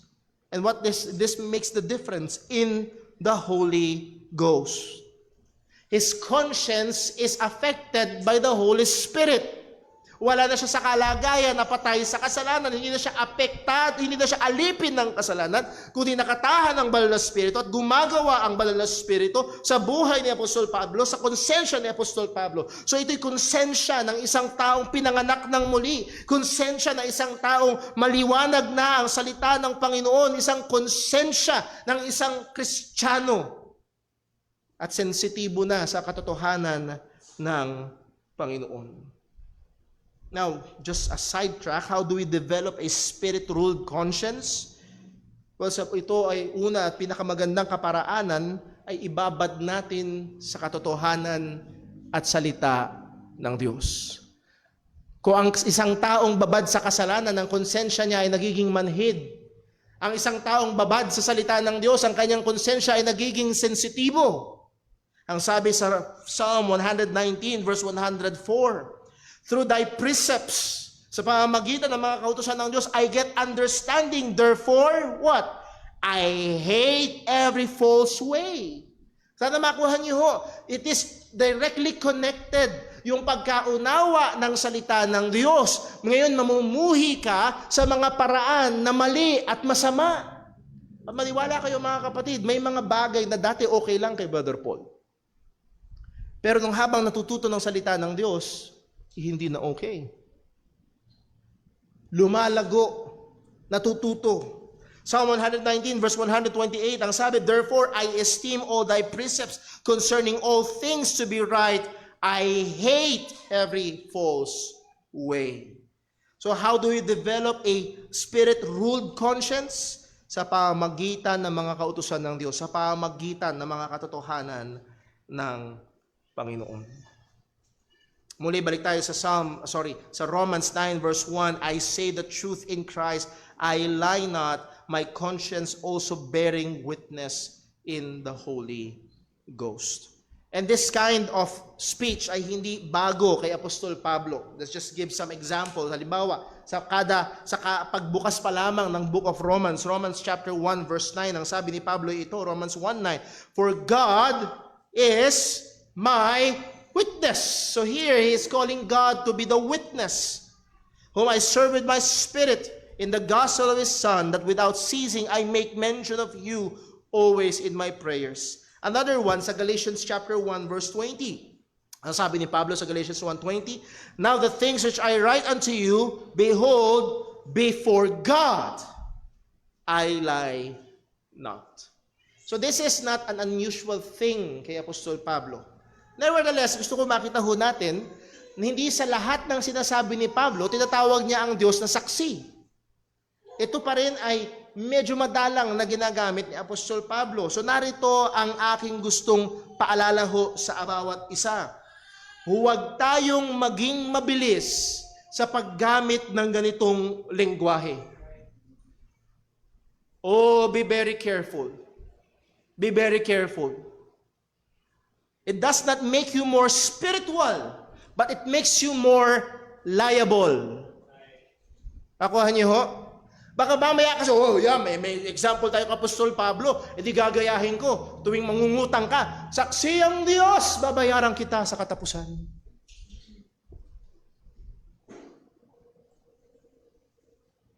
and what this makes the difference in the Holy Ghost. His conscience is affected by the Holy Spirit. Wala na siya sa kalagayan na patay sa kasalanan. Hindi na siya apektado, hindi na siya alipin ng kasalanan, kundi nakatahan ng Banal na Espiritu at gumagawa ang Banal na Espiritu sa buhay ni Apostol Pablo, sa konsensya ni Apostol Pablo. So ito'y konsensya ng isang taong pinanganak ng muli. Konsensya ng isang taong maliwanag na ang salita ng Panginoon. Isang konsensya ng isang Kristiyano. At sensitibo na sa katotohanan ng Panginoon. Now, just a sidetrack, how do we develop a spirit-ruled conscience? Well, ito ay una at pinakamagandang kaparaanan ay ibabad natin sa katotohanan at salita ng Diyos. Kung ang isang taong babad sa kasalanan, ang konsensya niya ay nagiging manhid. Ang isang taong babad sa salita ng Diyos, ang kanyang konsensya ay nagiging sensitibo. Ang sabi sa Psalm 119 verse 104, through thy precepts, sa pamamagitan ng mga kautusan ng Diyos, I get understanding. Therefore, what? I hate every false way. Sana makuha niyo ho, it is directly connected yung pagkaunawa ng salita ng Diyos. Ngayon, mamumuhi ka sa mga paraan na mali at masama. At maniwala kayo mga kapatid, may mga bagay na dati okay lang kay Brother Paul. Pero nung habang natututo ng salita ng Diyos, hindi na okay. Lumalago, natututo. Psalm 119 verse 128, ang sabi, therefore I esteem all thy precepts concerning all things to be right. I hate every false way. So how do we develop a spirit-ruled conscience? Sa pamamagitan ng mga kautusan ng Diyos, sa pamamagitan ng mga katotohanan ng Panginoon. Muli, balik tayo sa Romans 9 verse 1, I say the truth in Christ, I lie not, my conscience also bearing witness in the Holy Ghost. And this kind of speech ay hindi bago kay Apostol Pablo. Let's just give some examples. Halimbawa, sa pagbukas pa lamang ng book of Romans, Romans chapter 1 verse 9, ang sabi ni Pablo ito, Romans 1:9, for God is my witness. So here he is calling God to be the witness, whom I serve with my spirit in the gospel of his Son, that without ceasing I make mention of you always in my prayers. Another one sa Galatians chapter 1 verse 20. Ang sabi ni Pablo sa Galatians 1:20, now the things which I write unto you, behold, before God I lie not. So this is not an unusual thing kay Apostol Pablo. Nevertheless, gusto ko makita ho natin na hindi sa lahat ng sinasabi ni Pablo, tinatawag niya ang Diyos na saksi. Ito pa rin ay medyo madalang na ginagamit ni Apostol Pablo. So narito ang aking gustong paalala ho sa bawat isa. Huwag tayong maging mabilis sa paggamit ng ganitong lengguwahe. Oh, be very careful. Be very careful. It does not make you more spiritual, but it makes you more liable. Nakuha niyo ho? Baka mamaya kasi, oh yeah, may example tayo kay Apostol Pablo, edi gagayahin ko tuwing mangungutang ka. Saksi ang Diyos, babayaran kita sa katapusan.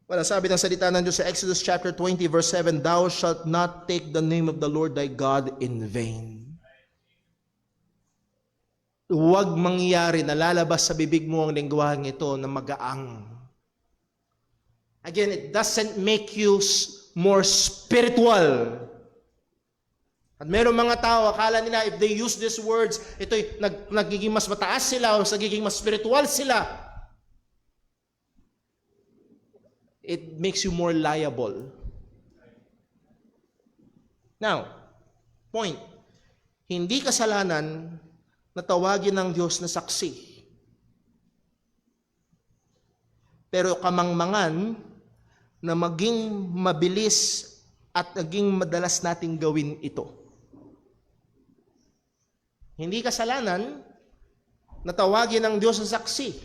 Well, sabi ng salita ng Diyos sa Exodus chapter 20 verse 7, Thou shalt not take the name of the Lord thy God in vain. Huwag mangyari na lalabas sa bibig mo ang lengguwaheng ito na magaang. Again, it doesn't make you more spiritual. At meron mga tao, akala nila if they use these words, ito'y nagiging mas mataas sila o nagiging mas spiritual sila. It makes you more liable. Now, point. Hindi kasalanan na tawagin ng Diyos na saksi. Pero kamangmangan na maging mabilis at naging madalas nating gawin ito. Hindi kasalanan na tawagin ng Diyos na saksi.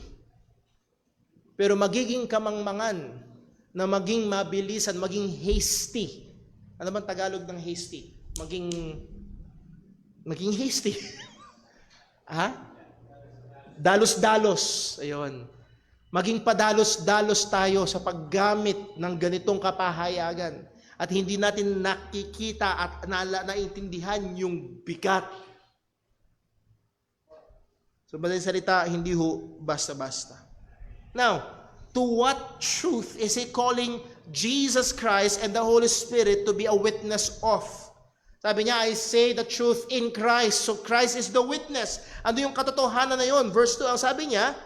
Pero magiging kamangmangan na maging mabilisan, maging hasty. Ano bang Tagalog ng hasty? Maging hasty. Ha? Dalos-dalos. Ayun. Maging padalos-dalos tayo sa paggamit ng ganitong kapahayagan. At hindi natin nakikita at naintindihan yung bigat. So, madaling salita, hindi ho basta-basta. Now, to what truth is He calling Jesus Christ and the Holy Spirit to be a witness of? Sabi niya, I say the truth in Christ. So Christ is the witness. Ano yung katotohanan na yun? Verse 2, ang sabi niya,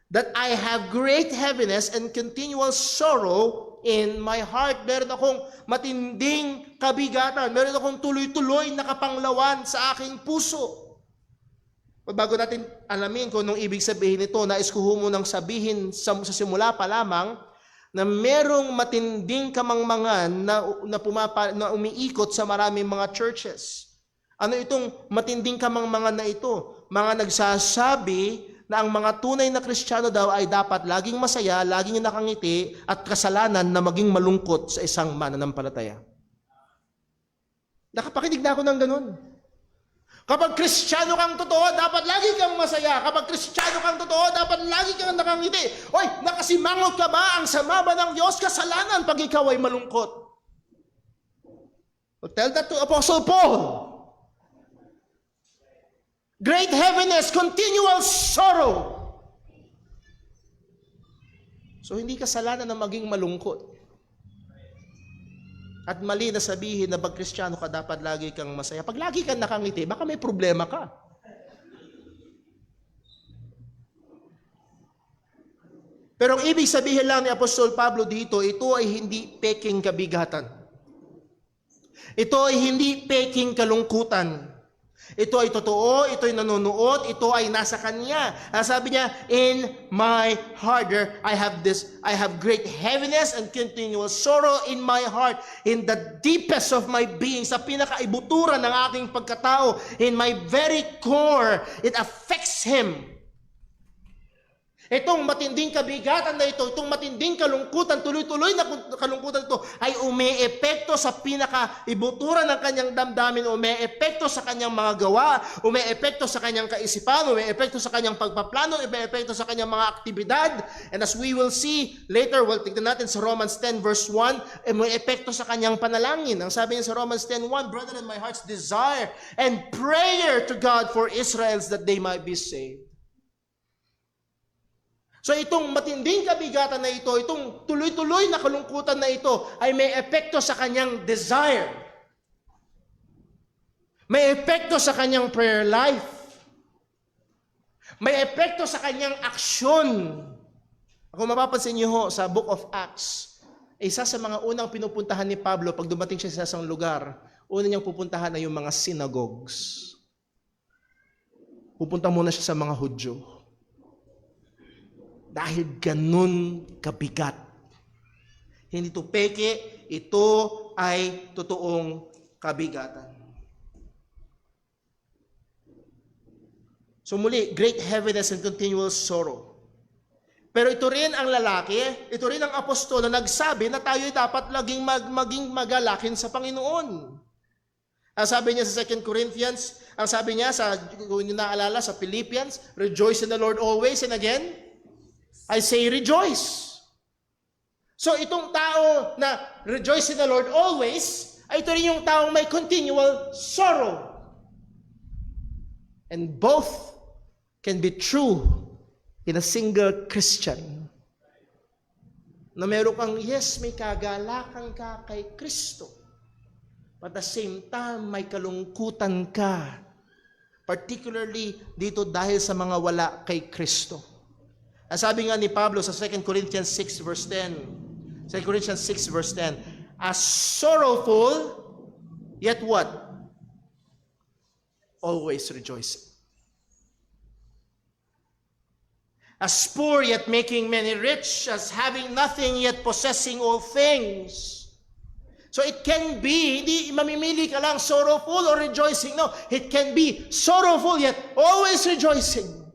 that I have great heaviness and continual sorrow in my heart. Meron akong matinding kabigatan. Meron akong tuloy-tuloy na kapanglawan sa aking puso. Bago natin alamin kung anong ibig sabihin nito, nais ko munang sabihin sa simula pa lamang na merong matinding kamangmangan na umiikot sa maraming mga churches. Ano itong matinding kamangmangan na ito? Mga nagsasabi na ang mga tunay na Kristiyano daw ay dapat laging masaya, laging nakangiti, at kasalanan na maging malungkot sa isang mananampalataya. Nakapakinig na ako ng ganun. Kapag Kristiyano kang totoo, dapat lagi kang masaya. Kapag Kristiyano kang totoo, dapat lagi kang nakangiti. Oy, nakasimangot ka ba? Ang sama ba ng Diyos? Kasalanan pag ikaw ay malungkot. Well, tell that to Apostle Paul. Great heaviness, continual sorrow. So, hindi kasalanan na maging malungkot. At mali na sabihin na pag Kristiyano ka, dapat lagi kang masaya. Pag lagi kang nakangiti, baka may problema ka. Pero ang ibig sabihin lang ni Apostol Pablo dito, ito ay hindi peking kabigatan. Ito ay hindi peking kalungkutan. Ito ay totoo, ito ay nanonood, ito ay nasa kanya. Sabi niya, in my heart, I have great heaviness and continual sorrow in my heart, in the deepest of my being, sa pinakaibuturan ng aking pagkatao, in my very core, it affects Him. Itong matinding kabigatan na ito, itong matinding kalungkutan, tuloy-tuloy na kalungkutan ito, ay umeepekto sa pinakaibuturan ng kanyang damdamin, umeepekto sa kanyang mga gawa, umeepekto sa kanyang kaisipan, umeepekto sa kanyang pagpaplano, umeepekto sa kanyang mga aktibidad. And as we will see later, tignan natin sa Romans 10 verse 1, umeepekto sa kanyang panalangin. Ang sabi niya sa Romans 10:1, Brethren, my heart's desire and prayer to God for Israels that they might be saved. So itong matinding kabigatan na ito, itong tuloy-tuloy na kalungkutan na ito, ay may epekto sa kanyang desire. May epekto sa kanyang prayer life. May epekto sa kanyang aksyon. Kung mapapansin niyo ho, sa Book of Acts, isa sa mga unang pinupuntahan ni Pablo pag dumating siya sa isang lugar, una niyang pupuntahan ay yung mga synagogues. Pupunta muna siya sa mga Hudyo. Dahil ganun kabigat. Hindi ito peke, ito ay totoong kabigatan. So muli, great heaviness and continual sorrow. Pero ito rin ang lalaki, ito rin ang apostol na nagsabi na tayo dapat maging magalakin sa Panginoon. Ang sabi niya sa 2 Corinthians, ang sabi niya kung niyo naalala sa Philippians, rejoice in the Lord always, and again, I say rejoice. So itong tao na rejoice in the Lord always, ay ito rin yung taong may continual sorrow. And both can be true in a single Christian. Na meron kang, yes, may kagalakan ka kay Kristo. But at the same time, may kalungkutan ka. Particularly dito dahil sa mga wala kay Kristo. Ang sabi nga ni Pablo sa 2 Corinthians 6 verse 10. 2 Corinthians 6 verse 10. As sorrowful, yet what? Always rejoicing. As poor, yet making many rich. As having nothing, yet possessing all things. So it can be, hindi mamimili ka lang sorrowful or rejoicing. No, it can be sorrowful yet always rejoicing.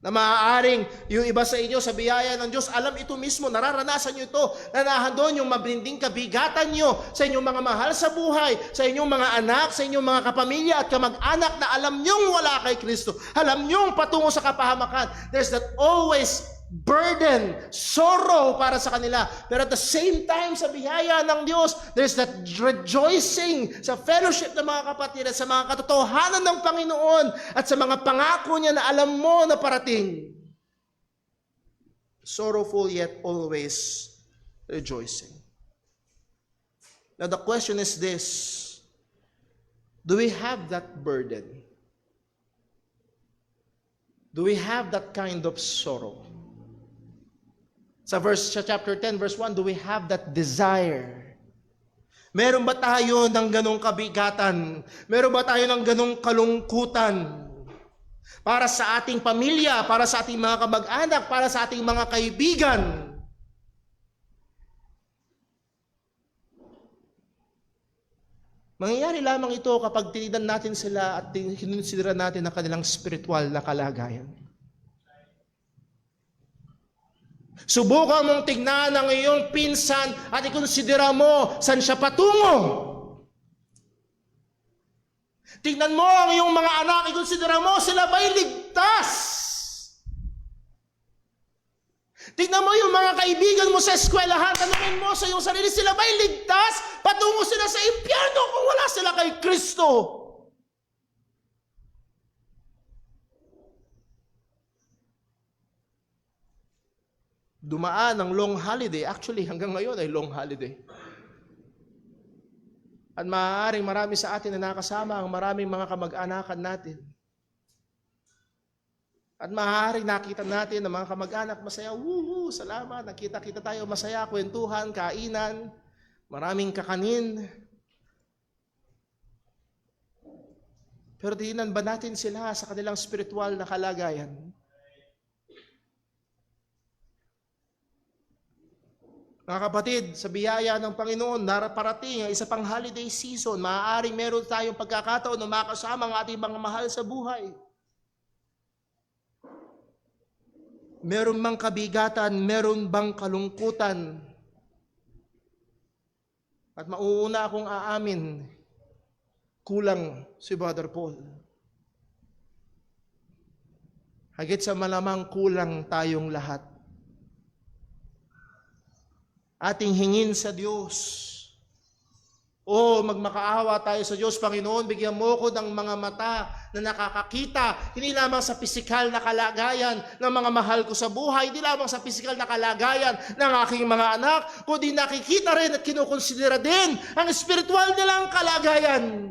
Na maaaring yung iba sa inyo sa biyaya ng Diyos, alam ito mismo, nararanasan nyo ito, na nahandon yung mablinding kabigatan nyo sa inyong mga mahal sa buhay, sa inyong mga anak, sa inyong mga kapamilya at kamag-anak na alam nyong wala kay Kristo. Alam nyong patungo sa kapahamakan. There's that always burden, sorrow para sa kanila. Pero at the same time, sa biyaya ng Diyos, there's that rejoicing sa fellowship ng mga kapatid at sa mga katotohanan ng Panginoon at sa mga pangako niya na alam mo na parating. Sorrowful yet always rejoicing. Now the question is this: do we have that burden? Do we have that kind of sorrow? Sa chapter 10, verse 1, do we have that desire? Meron ba tayo ng ganong kabigatan? Meron ba tayo ng ganong kalungkutan? Para sa ating pamilya, para sa ating mga kamag-anak, para sa ating mga kaibigan. Mangyayari lamang ito kapag tinignan natin sila at kinonsidera natin ang kanilang spiritual na kalagayan. Subukan mong tignan ang iyong pinsan at ikonsidera mo saan siya patungo. Tignan mo ang iyong mga anak, ikonsidera mo sila ba'y ligtas? Tignan mo yung mga kaibigan mo sa eskwelahan, tanungin mo sa iyong sarili, sila ba'y ligtas? Patungo sila sa impyerno kung wala sila kay Kristo. Dumaan ang long holiday. Actually, hanggang ngayon ay long holiday. At maaaring marami sa atin na nakasama ang maraming mga kamag-anakan natin. At maaaring nakita natin ang mga kamag-anak masaya. Woohoo! Salamat! Nakita-kita tayo masaya, kwentuhan, kainan, maraming kakanin. Pero tingnan ba natin sila sa kanilang spiritual na kalagayan? Mga kapatid, sa biyaya ng Panginoon, naraparating ang isa pang holiday season. Maaaring meron tayong pagkakataon na makasama ang ating mga mahal sa buhay. Meron bang kabigatan? Meron bang kalungkutan? At mauuna akong aamin, kulang si Brother Paul. Higit sa malamang kulang tayong lahat. Ating hingin sa Diyos. Magmakaawa tayo sa Diyos, Panginoon, bigyan mo ko ng mga mata na nakakakita, hindi lamang sa pisikal na kalagayan ng mga mahal ko sa buhay, hindi lamang sa pisikal na kalagayan ng aking mga anak, kundi nakikita rin at kinukonsidera din ang espiritual nilang kalagayan.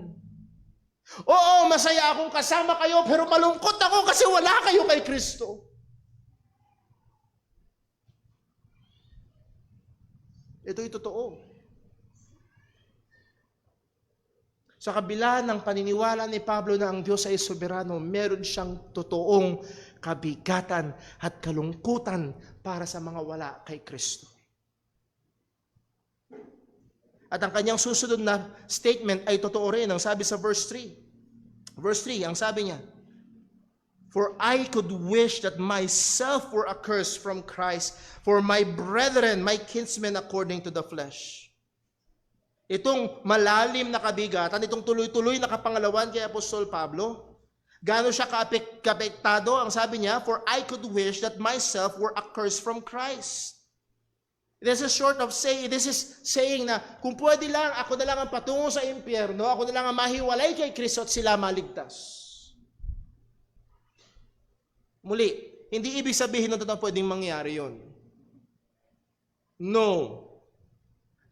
Oo, masaya akong kasama kayo, pero malungkot ako kasi wala kayo kay Kristo. Ito'y totoo. Sa kabila ng paniniwala ni Pablo na ang Diyos ay soberano, meron siyang totoong kabigatan at kalungkutan para sa mga wala kay Kristo. At ang kanyang susunod na statement ay totoo rin. Ang sabi sa verse 3. Verse 3, ang sabi niya, For I could wish that myself were accursed from Christ for my brethren, my kinsmen according to the flesh. Itong malalim na kabigatan, itong tuloy-tuloy na kapangalawan kay Apostol Pablo, gaano siya kaapektado? Ang sabi niya, for I could wish that myself were accursed from Christ. This is short of saying, this is saying na kung pwede lang, ako na lang ang patungo sa impyerno, ako na lang ang mahiwalay kay Kristo at sila maligtas. Muli, hindi ibig sabihin na pwedeng mangyari yon. No.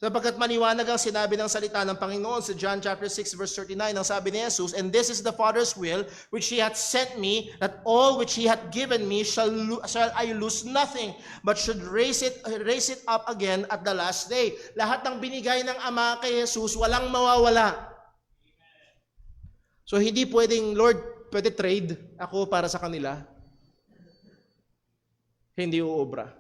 Sapagkat maliwanag ang sinabi ng salita ng Panginoon sa John chapter 6 verse 39, ang sabi ni Jesus, and this is the Father's will, which He hath sent me, that all which He hath given me shall I lose nothing, but should raise it up again at the last day. Lahat ng binigay ng Ama kay Jesus, walang mawawala. So hindi pwedeng, Lord, pwede trade ako para sa kanila. Hindi uobra.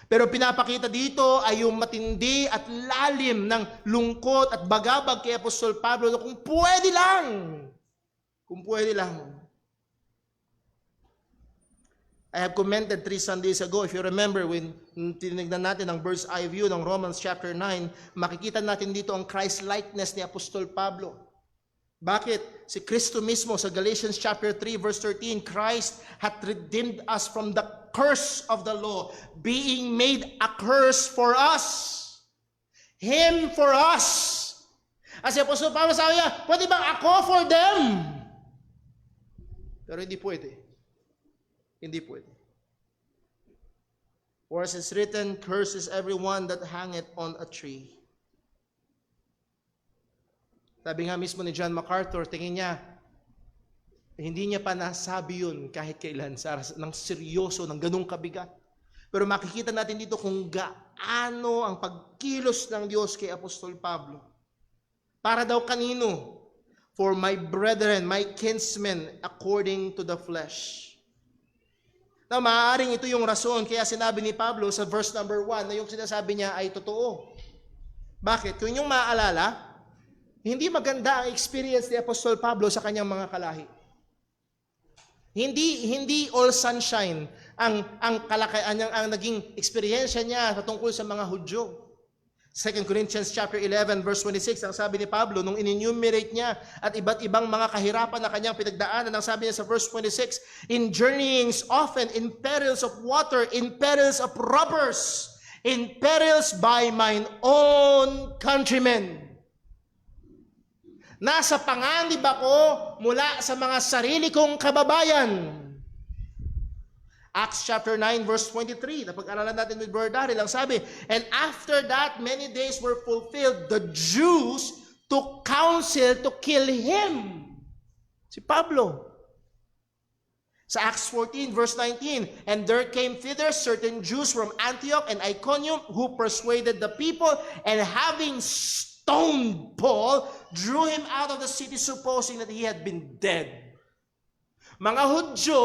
Pero pinapakita dito ay yung matindi at lalim ng lungkot at bagabag kay Apostol Pablo na kung pwede lang. I have commented 3 Sundays ago, if you remember, when tinignan natin ang bird's eye view ng Romans chapter 9, makikita natin dito ang Christ-likeness ni Apostol Pablo. Bakit? Si Kristo mismo sa Galatians chapter 3 verse 13, Christ hath redeemed us from the curse of the law, being made a curse for us. Him for us. As si Apostol Pablo sabi niya, pwede bang ako for them? Pero hindi pwede. Hindi pwede. For as it's written, curses everyone that hangeth on a tree. Sabi nga mismo ni John MacArthur, tingin niya, hindi niya pa nasabi yun kahit kailan ng seryoso, ng ganung kabigat. Pero makikita natin dito kung gaano ang pagkilos ng Diyos kay Apostol Pablo. Para daw kanino? For my brethren, my kinsmen, according to the flesh. Now, maaaring ito yung rason kaya sinabi ni Pablo sa verse number 1 na yung sinasabi niya ay totoo. Bakit? Kung yung maaalala, hindi maganda ang experience ni Apostol Pablo sa kanyang mga kalahi. Hindi all sunshine ang naging eksperyensya niya patungkol sa mga Hudyo. 2 Corinthians chapter 11 verse 26, ang sabi ni Pablo nung in-enumerate niya at iba't ibang mga kahirapan na kanyang pinagdaanan, ang sabi niya sa verse 26, in journeyings often, in perils of water, in perils of robbers, in perils by mine own countrymen. Nasa panganib ako mula sa mga sarili kong kababayan. Acts chapter 9 verse 23, napag-aralan natin with Brother Daryl, ang sabi, and after that many days were fulfilled, the Jews took counsel to kill him. Si Pablo. Sa Acts 14 verse 19, and there came thither certain Jews from Antioch and Iconium who persuaded the people, and having stoned Paul, drew him out of the city, supposing that he had been dead. Mga Hudyo,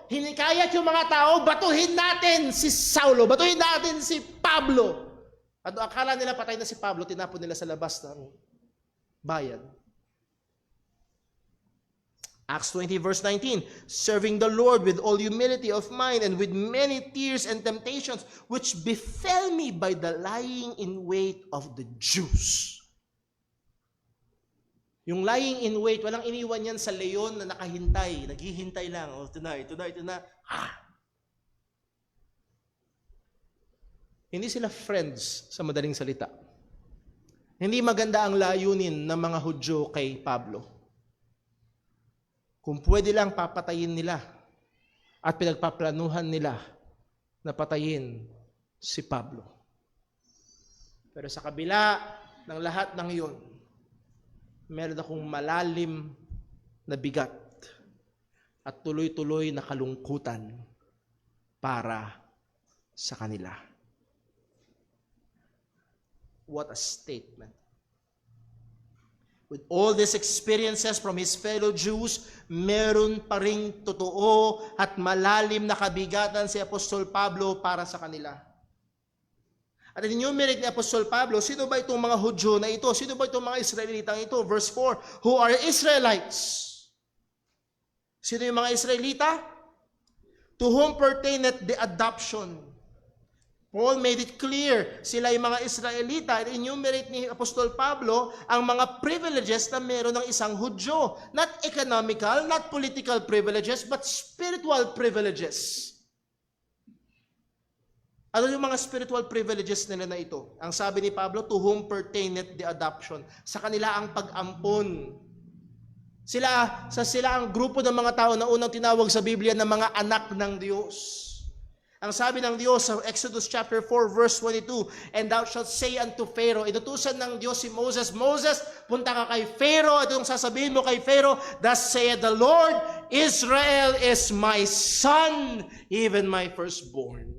hinikayat yung mga tao, batuhin natin si Saulo, batuhin natin si Pablo. At akala nila patay na si Pablo, tinapon nila sa labas ng bayan. Acts 20 verse 19, serving the Lord with all humility of mind and with many tears and temptations, which befell me by the lying in wait of the Jews. Yung lying in wait, walang iniwan yan sa leon na nakahintay, naghihintay lang. Oh, tonight. Hindi sila friends sa madaling salita. Hindi maganda ang layunin ng mga Hudyo kay Pablo. Kung pwede lang papatayin nila at pinagpaplanuhan nila na patayin si Pablo. Pero sa kabila ng lahat ng iyon, meron akong malalim na bigat at tuloy-tuloy na kalungkutan para sa kanila. What a statement. With all these experiences from his fellow Jews, meron pa ring totoo at malalim na kabigatan si Apostol Pablo para sa kanila. At enumerate ni Apostol Pablo, sino ba itong mga Hudyo na ito? Sino ba itong mga Israelitang ito? Verse 4, who are Israelites? Sino yung mga Israelita? to whom pertaineth the adoption. Paul made it clear, sila yung mga Israelita, enumerate ni Apostol Pablo ang mga privileges na meron ng isang Hudyo. Not economical, not political privileges, but spiritual privileges. Ano yung mga spiritual privileges nila na ito? Ang sabi ni Pablo, to whom pertaineth the adoption. Sa kanila ang pag-ampon. Sila ang grupo ng mga tao na unang tinawag sa Biblia na mga anak ng Diyos. Ang sabi ng Diyos sa Exodus chapter 4 verse 22, and thou shalt say unto Pharaoh, inutusan ng Diyos si Moses, Moses, punta ka kay Pharaoh, at yung sasabihin mo kay Pharaoh, thus saith the Lord, Israel is my son, even my firstborn.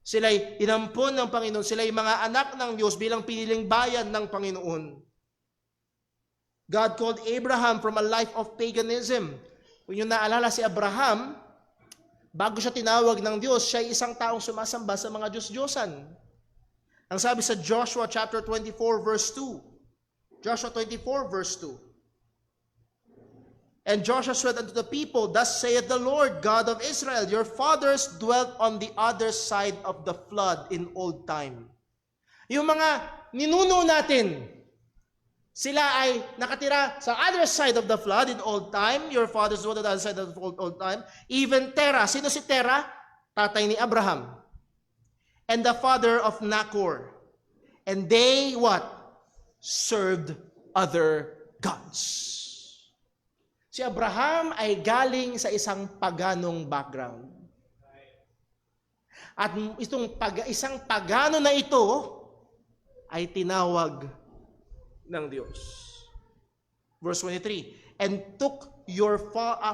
Sila'y inampon ng Panginoon, sila'y mga anak ng Diyos bilang piniling bayan ng Panginoon. God called Abraham from a life of paganism. Kung yung naalala si Abraham, bago siya tinawag ng Diyos, siya ay isang taong sumasamba sa mga Diyos-Diyosan. Ang sabi sa Joshua chapter 24 verse 2. Joshua 24 verse 2. And Joshua said unto the people, thus saith the Lord God of Israel, your fathers dwelt on the other side of the flood in old time. Yung mga ninuno natin, sila ay nakatira sa other side of the flood in old time. Your fathers were on the other side of the old time. Even Terah. Sino si Terah? Tatay ni Abraham. And the father of Nahor. And they what? Served other gods. Si Abraham ay galing sa isang paganong background. At isang pagano na ito ay tinawag ng Diyos. Verse 23, and took your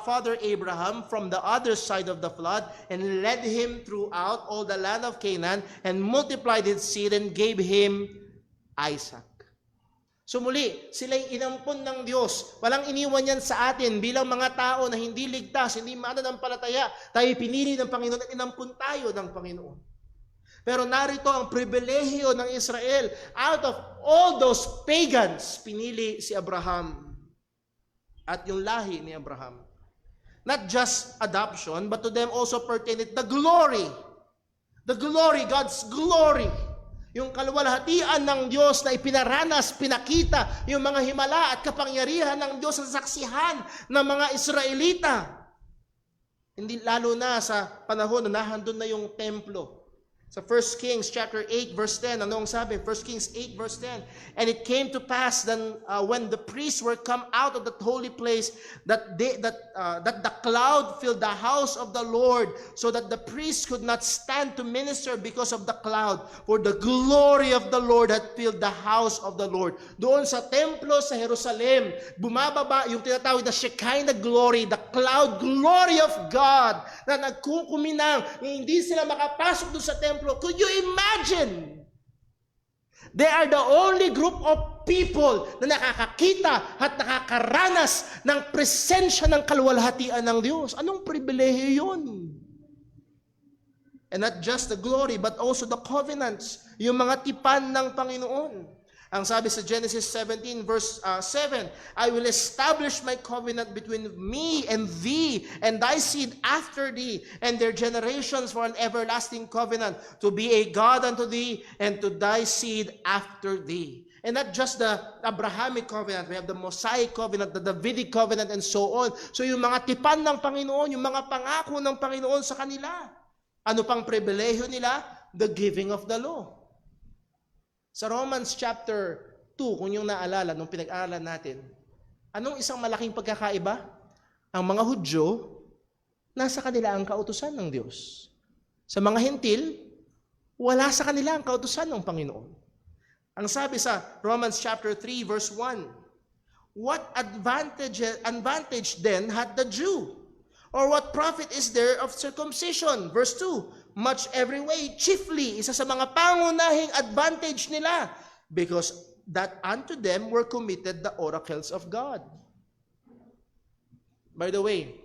father Abraham from the other side of the flood and led him throughout all the land of Canaan and multiplied his seed and gave him Isaac. So muli, sila'y inampon ng Diyos. Walang iniwan yan sa atin bilang mga tao na hindi ligtas, hindi mananampalataya. Tayo pinili ng Panginoon at inampon tayo ng Panginoon. Pero narito ang pribilehiyo ng Israel. Out of all those pagans, pinili si Abraham at yung lahi ni Abraham. Not just adoption, but to them also pertained the glory. The glory, God's glory. Yung kaluwalhatian ng Diyos na ipinaranas, pinakita, yung mga himala at kapangyarihan ng Diyos sa saksihan ng mga Israelita. Hindi lalo na sa panahon na nahandun na yung templo. Sa 1 Kings chapter 8 verse 10, anong sabi? 1 Kings 8 verse 10. And it came to pass then when the priests were come out of that holy place that the cloud filled the house of the Lord, so that the priests could not stand to minister because of the cloud, for the glory of the Lord had filled the house of the Lord. Doon sa templo sa Jerusalem, bumababa yung tinatawag na Shekinah glory, the cloud glory of God na nagkukuminang, hindi sila makapasok doon sa templo. Could you imagine? They are the only group of people na nakakakita at nakakaranas ng presensya ng kaluwalhatian ng Diyos. Anong pribilehiyo yun? And not just the glory, but also the covenants, yung mga tipan ng Panginoon. Ang sabi sa Genesis 17 verse 7, I will establish my covenant between me and thee and thy seed after thee and their generations for an everlasting covenant, to be a God unto thee and to thy seed after thee. And not just the Abrahamic covenant, we have the Mosaic covenant, the Davidic covenant, and so on. So yung mga tipan ng Panginoon, yung mga pangako ng Panginoon sa kanila. Ano pang pribilehiyo nila? The giving of the law. Sa Romans chapter 2, kung yung naalala, nung pinag-aaralan natin, anong isang malaking pagkakaiba? Ang mga Hudyo, nasa kanila ang kautusan ng Diyos. Sa mga Hentil, wala sa kanila ang kautusan ng Panginoon. Ang sabi sa Romans chapter 3, verse 1, what advantage then had the Jew? Or what profit is there of circumcision? Verse 2, much every way, chiefly, isa sa mga pangunahing advantage nila, because that unto them were committed the oracles of God. By the way,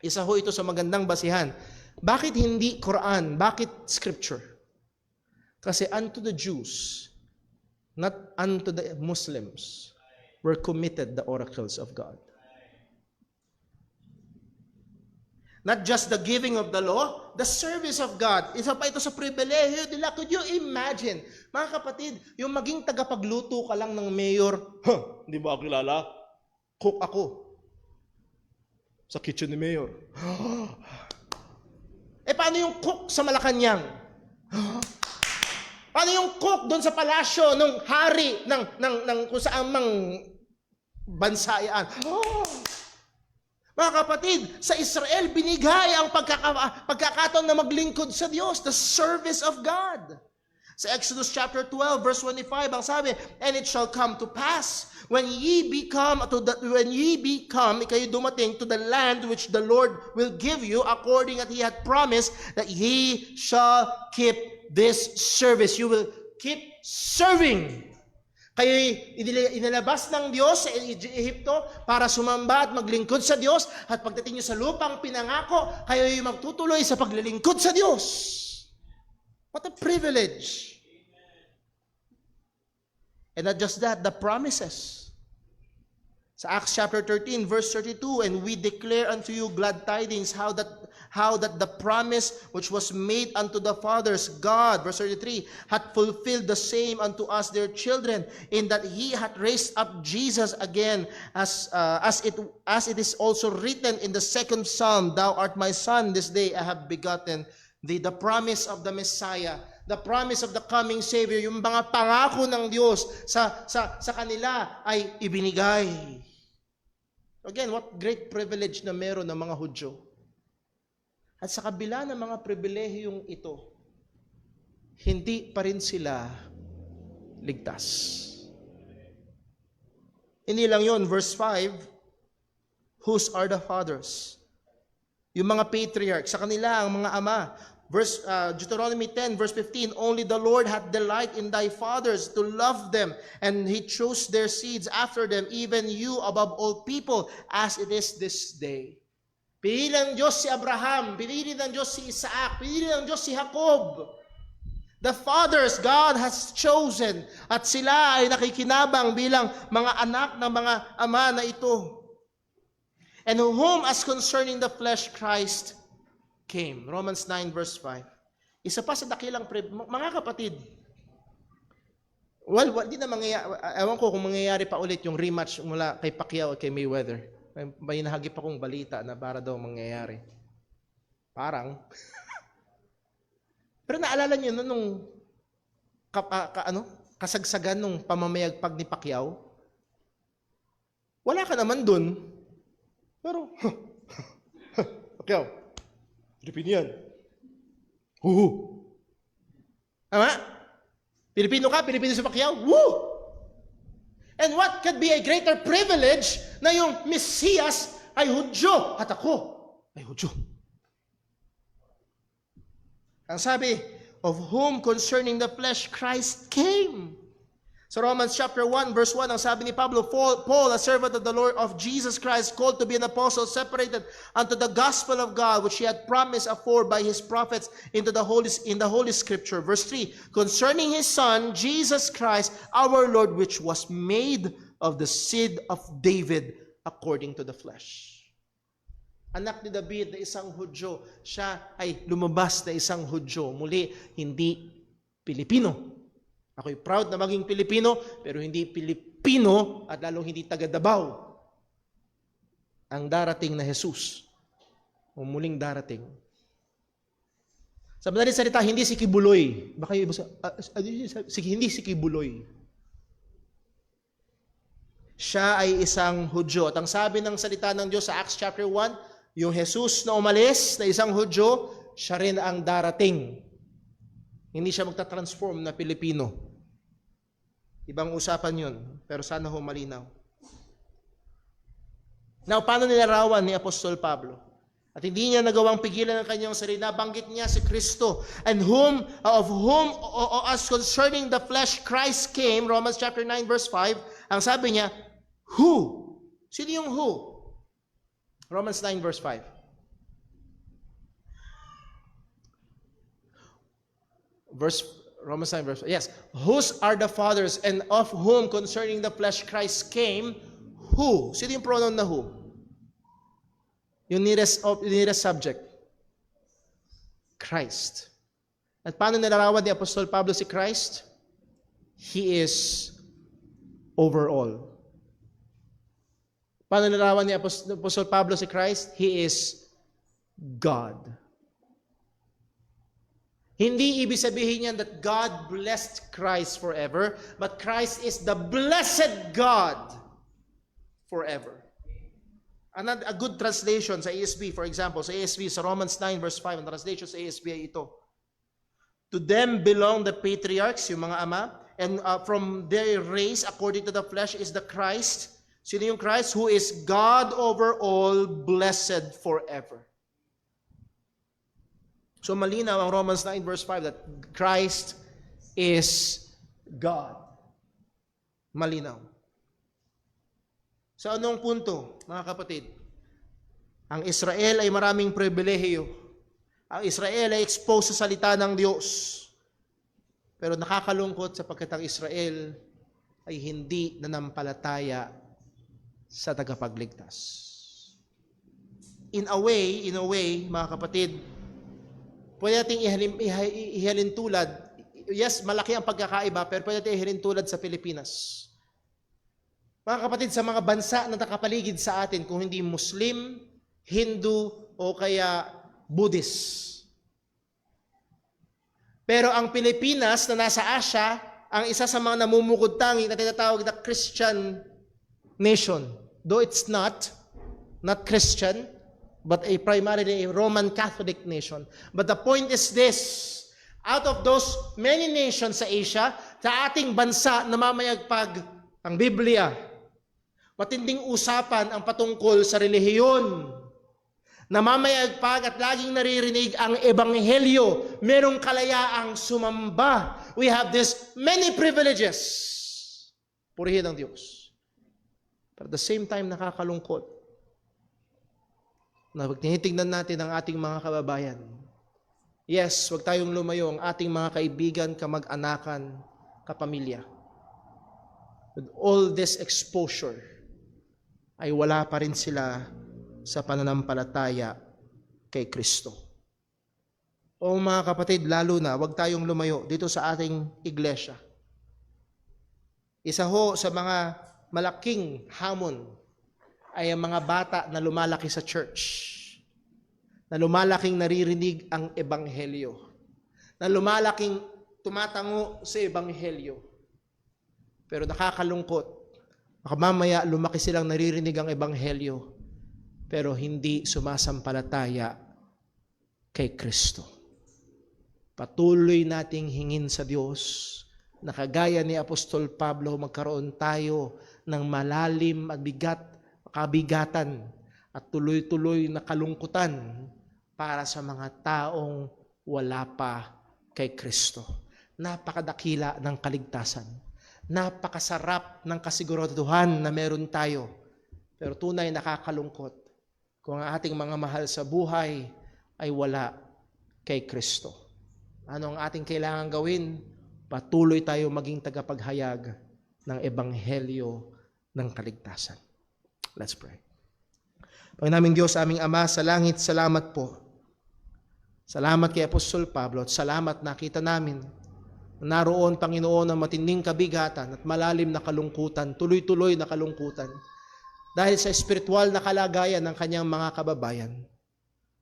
isa ho ito sa magandang basihan. Bakit hindi Quran? Bakit Scripture? Kasi unto the Jews, not unto the Muslims, were committed the oracles of God. Not just the giving of the law, the service of God. Isa pa ito sa pribilehiyo nila. Could you imagine? Mga kapatid, yung maging tagapagluto ka lang ng mayor, hindi ba ako kilala? Cook ako. Sa kitchen ni mayor. Paano yung cook sa Malacanang? Paano yung cook doon sa palasyo ng hari ng kung saan mang bansa yan? Mga kapatid, sa Israel, binigay ang pagkakataon na maglingkod sa Diyos, the service of God. Sa Exodus chapter 12, verse 25, ang sabi, and it shall come to pass, when ye become, kayo dumating to the land which the Lord will give you, according that He had promised, that ye shall keep this service. You will keep serving. Kayo inilabas ng Diyos sa Ehipto para sumamba at maglingkod sa Diyos, at pagdating nyo sa lupang pinangako, kayo magtutuloy sa paglilingkod sa Diyos. What a privilege. And not just that, the promises. Sa Acts chapter 13, verse 32, and we declare unto you glad tidings, how that the promise which was made unto the fathers, God, verse 33, hath fulfilled the same unto us their children, in that He hath raised up Jesus again, as it is also written in the second Psalm, Thou art my son, this day I have begotten thee. The promise of the Messiah, the promise of the coming Savior, yung mga pangako ng Diyos sa kanila ay ibinigay. Again, what great privilege na meron ng mga Hudyo. At sa kabila ng mga pribilehiyong ito, hindi pa rin sila ligtas. Hindi lang yun, verse 5, whose are the fathers? Yung mga patriarch, sa kanila ang mga ama. Deuteronomy 10, verse 15, only the Lord hath delight in thy fathers to love them, and He chose their seeds after them, even you above all people, as it is this day. Pinili ng Diyos si Abraham, pinili ng Diyos si Isaac, pinili ng Diyos si Jacob. The fathers God has chosen, at sila ay nakikinabang bilang mga anak ng mga ama na ito. And whom as concerning the flesh Christ came. Romans 9 verse 5. Isa pa sa dakilang mga kapatid. Di na mangyayari. Ewan ko kung mangyayari pa ulit yung rematch mula kay Pacquiao at kay Mayweather. May nahagip akong balita na para daw mangyayari. Parang. Pero naalala niyo nung kasagsagan nung pamamayagpag ni Pacquiao? Wala ka naman dun. Pero, Pacquiao, Pilipino yan. Woo! Tama? Pilipino ka, Pilipino si Pacquiao. Woo! And what could be a greater privilege na yung Mesiyas ay Hudyo at ako ay Hudyo. Ang sabi, of whom concerning the flesh Christ came. Sa Romans chapter 1 verse 1, ang sabi ni Pablo, Paul, a servant of the Lord of Jesus Christ, called to be an apostle, separated unto the gospel of God, which He had promised afore by His prophets in the Holy Scripture. Verse 3, concerning His Son, Jesus Christ, our Lord, which was made of the seed of David according to the flesh. Anak ni David na isang Hudyo, siya ay lumabas na isang Hudyo. Muli, hindi Pilipino. Ako'y proud na maging Pilipino, pero hindi Pilipino at lalong hindi taga Davao ang darating na Jesus. O muling darating. Sa madaling salita, hindi si Kibuloy. Baka yung hindi si Kibuloy. Siya ay isang Hudyo. At ang sabi ng salita ng Diyos sa Acts chapter 1, yung Jesus na umalis na isang Hudyo, siya rin ang darating. Hindi siya magta-transform na Pilipino. Ibang usapan yun, pero sana ho malinaw. Now, paano nilarawan ni Apostol Pablo? At hindi niya nagawang pigilan ng kanyang sarili. Nabanggit niya si Kristo. And of whom as concerning the flesh Christ came, Romans chapter 9 verse 5, ang sabi niya, who? Sino yung who? Romans 9 verse 5. Romans 9 verse 5. Yes. Whose are the fathers, and of whom concerning the flesh Christ came? Who? Sino yung pronoun na who? Yung nearest subject, Christ. At paano nilarawan ni Apostol Pablo si Christ? He is over all. Paano nilarawan ni Apostol Pablo si Christ? He is God. Hindi ibig sabihin niyan that God blessed Christ forever, but Christ is the blessed God forever. A good translation sa ESV, for example, sa ESV, sa Romans 9 verse 5, ang translation sa ESV ay ito. To them belong the patriarchs, yung mga ama, and from their race, according to the flesh, is the Christ. Sino yung Christ? Who is God over all, blessed forever. So malinaw ang Romans 9 verse 5 that Christ is God. Malinaw. Sa anong punto, mga kapatid? Ang Israel ay maraming pribilehiyo. Ang Israel ay exposed sa salita ng Diyos. Pero nakakalungkot sapagkat ang Israel ay hindi nanampalataya sa tagapagligtas. In a way, mga kapatid, pwede nating ihalin tulad. Yes, malaki ang pagkakaiba, pero pwede nating ihalin tulad sa Pilipinas. Mga kapatid, sa mga bansa na nakapaligid sa atin, kung hindi Muslim, Hindu, o kaya Buddhist. Pero ang Pilipinas na nasa Asia, ang isa sa mga namumukod-tangi na tinatawag na Christian nation. Though it's not Christian, but primarily a Roman Catholic nation. But the point is this, out of those many nations sa Asia, sa ating bansa namamayagpag ang Biblia, matinding usapan ang patungkol sa relihiyon. Namamayagpag at laging naririnig ang ebanghelyo. Merong kalayaang sumamba. We have this many privileges. Purihin ang Diyos. But at the same time, nakakalungkot na pag tinitignan natin ang ating mga kababayan. Yes, huwag tayong lumayo ang ating mga kaibigan, kamag-anakan, kapamilya. With all this exposure, ay wala pa rin sila sa pananampalataya kay Kristo. O mga kapatid, lalo na, huwag tayong lumayo dito sa ating iglesia. Isa ho sa mga malaking hamon ay ang mga bata na lumalaki sa church, na lumalaking naririnig ang ebanghelyo, na lumalaking tumatango sa ebanghelyo. Pero nakakalungkot, baka mamaya lumaki silang naririnig ang ebanghelyo, pero hindi sumasampalataya kay Kristo. Patuloy nating hingin sa Diyos na kagaya ni Apostol Pablo, magkaroon tayo ng malalim at kabigatan at tuloy-tuloy na kalungkutan para sa mga taong wala pa kay Kristo. Napakadakila ng kaligtasan. Napakasarap ng kasiguraduhan na meron tayo. Pero tunay nakakalungkot kung ang ating mga mahal sa buhay ay wala kay Kristo. Ano ang ating kailangan gawin? Patuloy tayo maging tagapaghayag ng ebanghelyo ng kaligtasan. Let's pray. Panginoon Diyos, aming Ama sa langit, salamat po. Salamat kay Apostol Pablo at salamat nakita namin naroon, Panginoon, ang matinding kabigatan at malalim na kalungkutan, tuloy-tuloy na kalungkutan, dahil sa espiritual na kalagayan ng kanyang mga kababayan.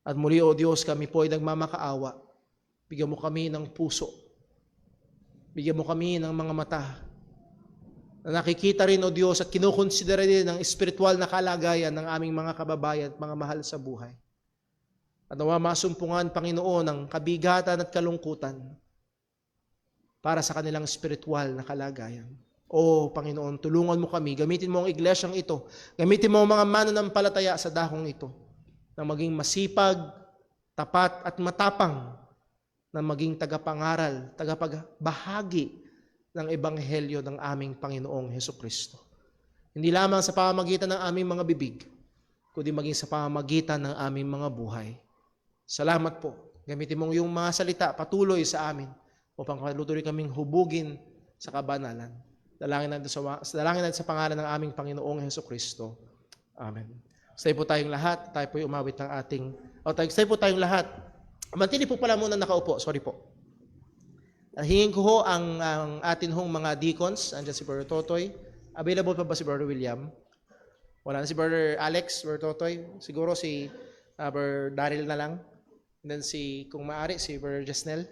At muli, O Diyos, kami po ay nagmamakaawa. Bigyan mo kami ng puso. Bigyan mo kami ng mga mata na nakikita rin, O Diyos, at kinukonsidera din ang espiritual na kalagayan ng aming mga kababayan at mga mahal sa buhay. At nawa masumpungan, Panginoon, ang kabigatan at kalungkutan para sa kanilang spiritual na kalagayan. O Panginoon, tulungan mo kami, gamitin mo ang iglesyang ito, gamitin mo ang mga mananampalataya sa dakong ito, na maging masipag, tapat at matapang, na maging tagapangaral, tagapagbahagi ng ebanghelyo ng aming Panginoong Hesukristo. Hindi lamang sa pamamagitan ng aming mga bibig, kundi maging sa pamamagitan ng aming mga buhay. Salamat po. Gamitin mo yung mga salita patuloy sa amin upang patuloy kaming hubugin sa kabanalan. Dalangin natin sa pangalan ng aming Panginoong Hesukristo. Amen. Stay po tayong lahat. Tayo po umawit ng ating... stay po tayong lahat. Mantili po pala muna nakaupo. Sorry po. Hingin ko ho ang atin hong mga deacons. Andiyan si Brother Totoy. Available pa ba si Brother William? Wala na si Brother Alex, Brother Totoy. Siguro si Brother Daryl na lang. And then kung maaari, si Brother Jasnel.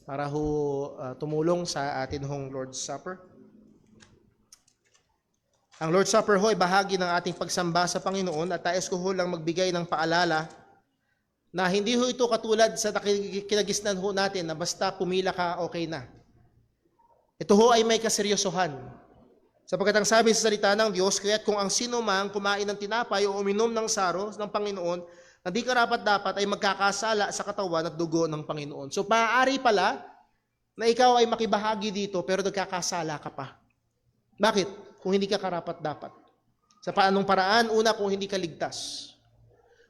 Para ho tumulong sa atin hong Lord's Supper. Ang Lord's Supper ho ay bahagi ng ating pagsamba sa Panginoon at tayo ko ho lang magbigay ng paalala na hindi ho ito katulad sa kinagisnan ho natin na basta pumila ka, okay na. Ito ho ay may kaseryosohan. Sapagkat ang sabi sa salita ng Diyos, kaya't kung ang sino mang kumain ng tinapay o uminom ng saro ng Panginoon, na di karapat-dapat ay magkakasala sa katawan at dugo ng Panginoon. So maaari pala na ikaw ay makibahagi dito pero nagkakasala ka pa. Bakit? Kung hindi ka karapat-dapat. Sa paanong paraan? Una, kung hindi ka ligtas.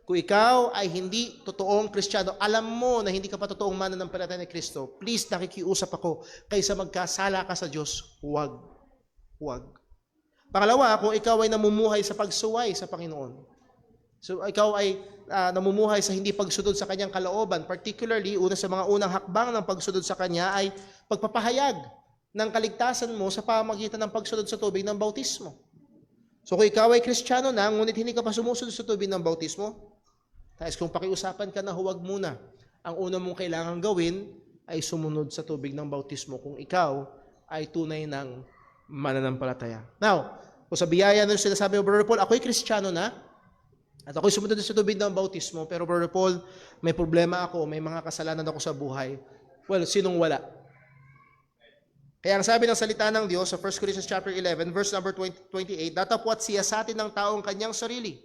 Kung ikaw ay hindi totoong Kristiyano, alam mo na hindi ka pa totoong mananampalataya ni Kristo, please, nakikiusap ako, kaysa magkasala ka sa Diyos, huwag. Huwag. Pangalawa, kung ikaw ay namumuhay sa pagsuway sa Panginoon, so ikaw ay namumuhay sa hindi pagsunod sa kanyang kalooban, particularly, una sa mga unang hakbang ng pagsunod sa kanya ay pagpapahayag ng kaligtasan mo sa pamamagitan ng pagsunod sa tubig ng bautismo. So kung ikaw ay Kristiyano na, ngunit hindi ka pa sumusunod sa tubig ng bautismo, tapos kung pakiusapan ka na huwag muna, ang una mong kailangan gawin ay sumunod sa tubig ng bautismo kung ikaw ay tunay ng mananampalataya. Now, kung sa biyaya na sinasabi mo, Brother Paul, ako'y Kristiyano na, at ako'y sumunod sa tubig ng bautismo, pero Brother Paul, may problema ako, may mga kasalanan ako sa buhay. Well, sinong wala? Kaya ang sabi ng salita ng Diyos sa 1 Corinthians chapter 11, verse number 28, datapwat siya sa atin ng taong kanyang sarili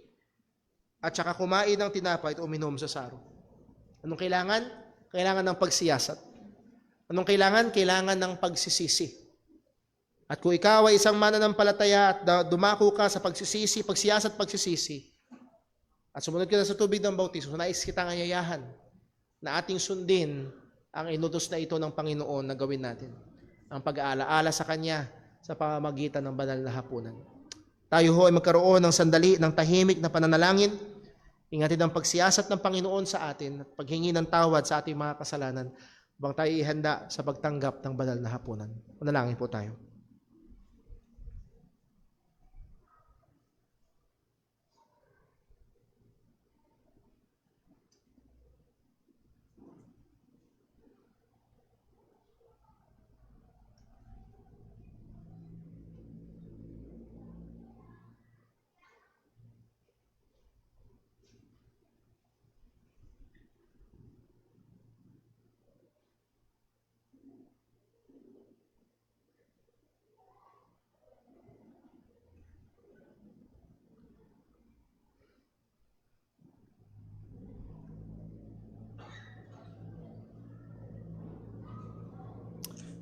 at saka kumain ng tinapay at uminom sa saro. Anong kailangan? Kailangan ng pagsiyasat. Anong kailangan? Kailangan ng pagsisisi. At kung ikaw ay isang mananampalataya at dumako ka sa pagsiyasat, pagsisisi, at sumunod ka na sa tubig ng bautismo, nais kitang anyayahan na ating sundin ang inutos na ito ng Panginoon na gawin natin. Ang pag-aalaala sa Kanya sa pamamagitan ng banal na hapunan. Tayo ho ay magkaroon ng sandali ng tahimik na pananalangin, ingatin ang pagsiyasat ng Panginoon sa atin at paghingi ng tawad sa ating mga kasalanan habang tayo ihanda sa pagtanggap ng banal na hapunan. Manalangin po tayo.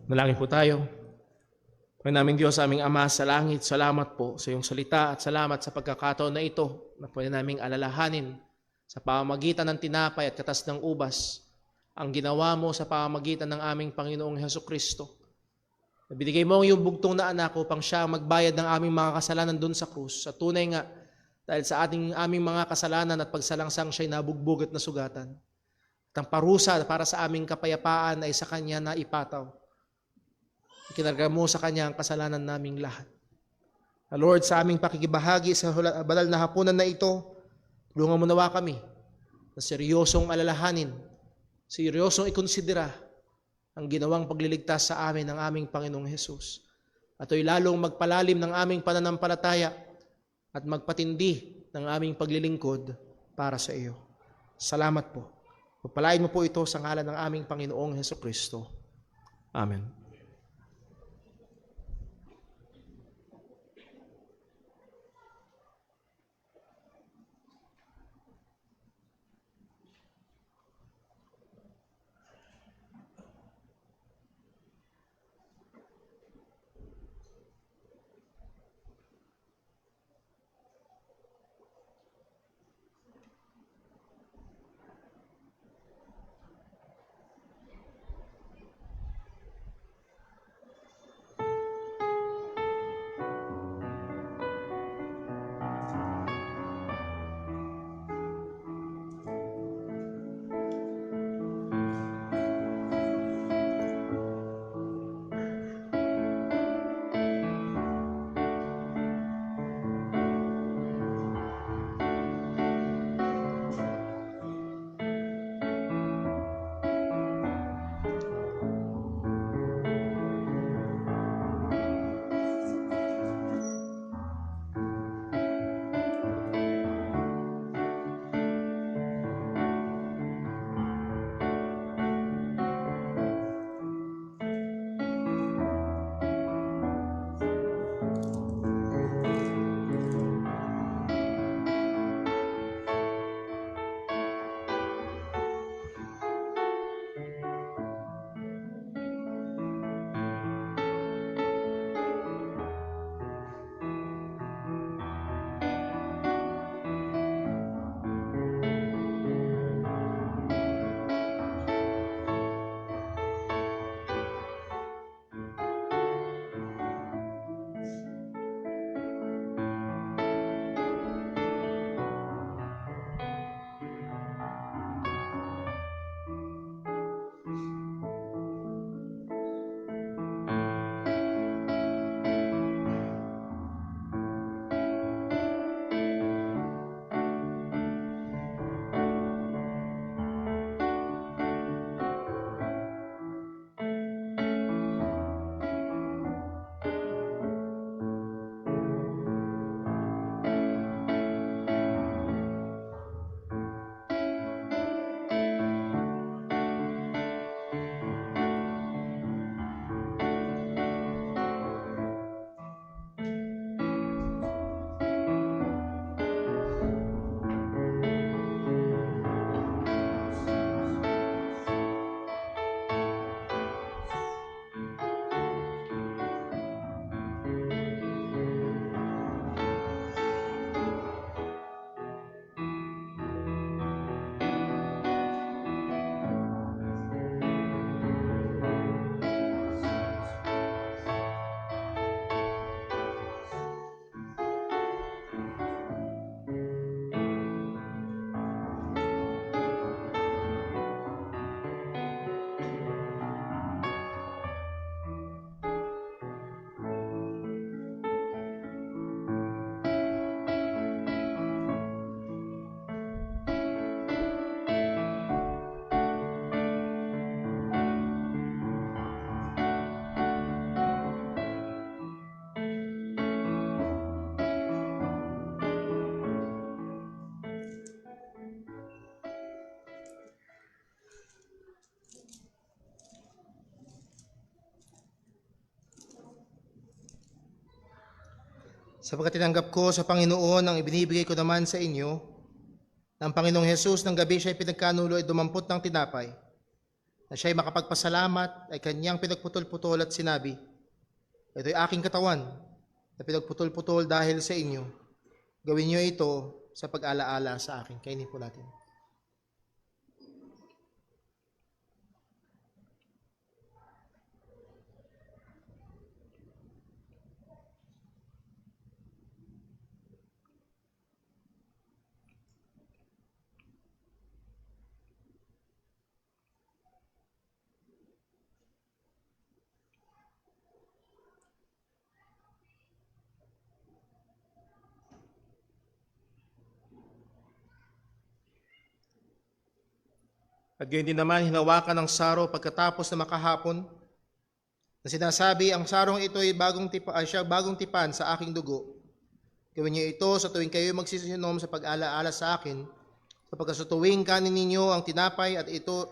Manalangin po tayo. Panginoon naming Diyos, aming Ama sa langit, salamat po sa iyong salita at salamat sa pagkakataon na ito na pwede naming alalahanin sa pamamagitan ng tinapay at katas ng ubas ang ginawa mo sa pamamagitan ng aming Panginoong Hesukristo. Binigay mo ang iyong bugtong na anak upang siya magbayad ng aming mga kasalanan doon sa krus. At tunay nga, dahil sa aming mga kasalanan at pagsalangsang siya'y nabugbog at nasugatan. At ang parusa para sa aming kapayapaan ay sa Kanya na ipataw. Ikinarga mo sa Kanya ang kasalanan naming lahat. Lord, sa aming pakikibahagi sa banal na hapunan na ito, tulungan mo nawa kami na seryosong alalahanin, seryosong ikonsidera ang ginawang pagliligtas sa amin ng aming Panginoong Hesus. At ito'y lalong magpalalim ng aming pananampalataya at magpatindi ng aming paglilingkod para sa iyo. Salamat po. Pagpalain mo po ito sa ngalan ng aming Panginoong Hesukristo. Amen. Sapagkat tinanggap ko sa Panginoon ang ibinibigay ko naman sa inyo, na ang Panginoong Hesus ng gabi siya'y pinagkanulo ay dumampot ng tinapay, na siya'y makapagpasalamat ay kanyang pinagputol-putol at sinabi, ito'y aking katawan na pinagputol-putol dahil sa inyo. Gawin niyo ito sa pag-alaala sa akin. Kainin po natin. At gayon din naman, hinawakan ng saro pagkatapos na makahapon, na sinasabi, ang sarong ito ay bagong tipan sa aking dugo. Gawin niyo ito sa tuwing kayo magsisinom sa pag-alaala sa akin, sapagkat sa tuwing kanin ninyo ang tinapay at ito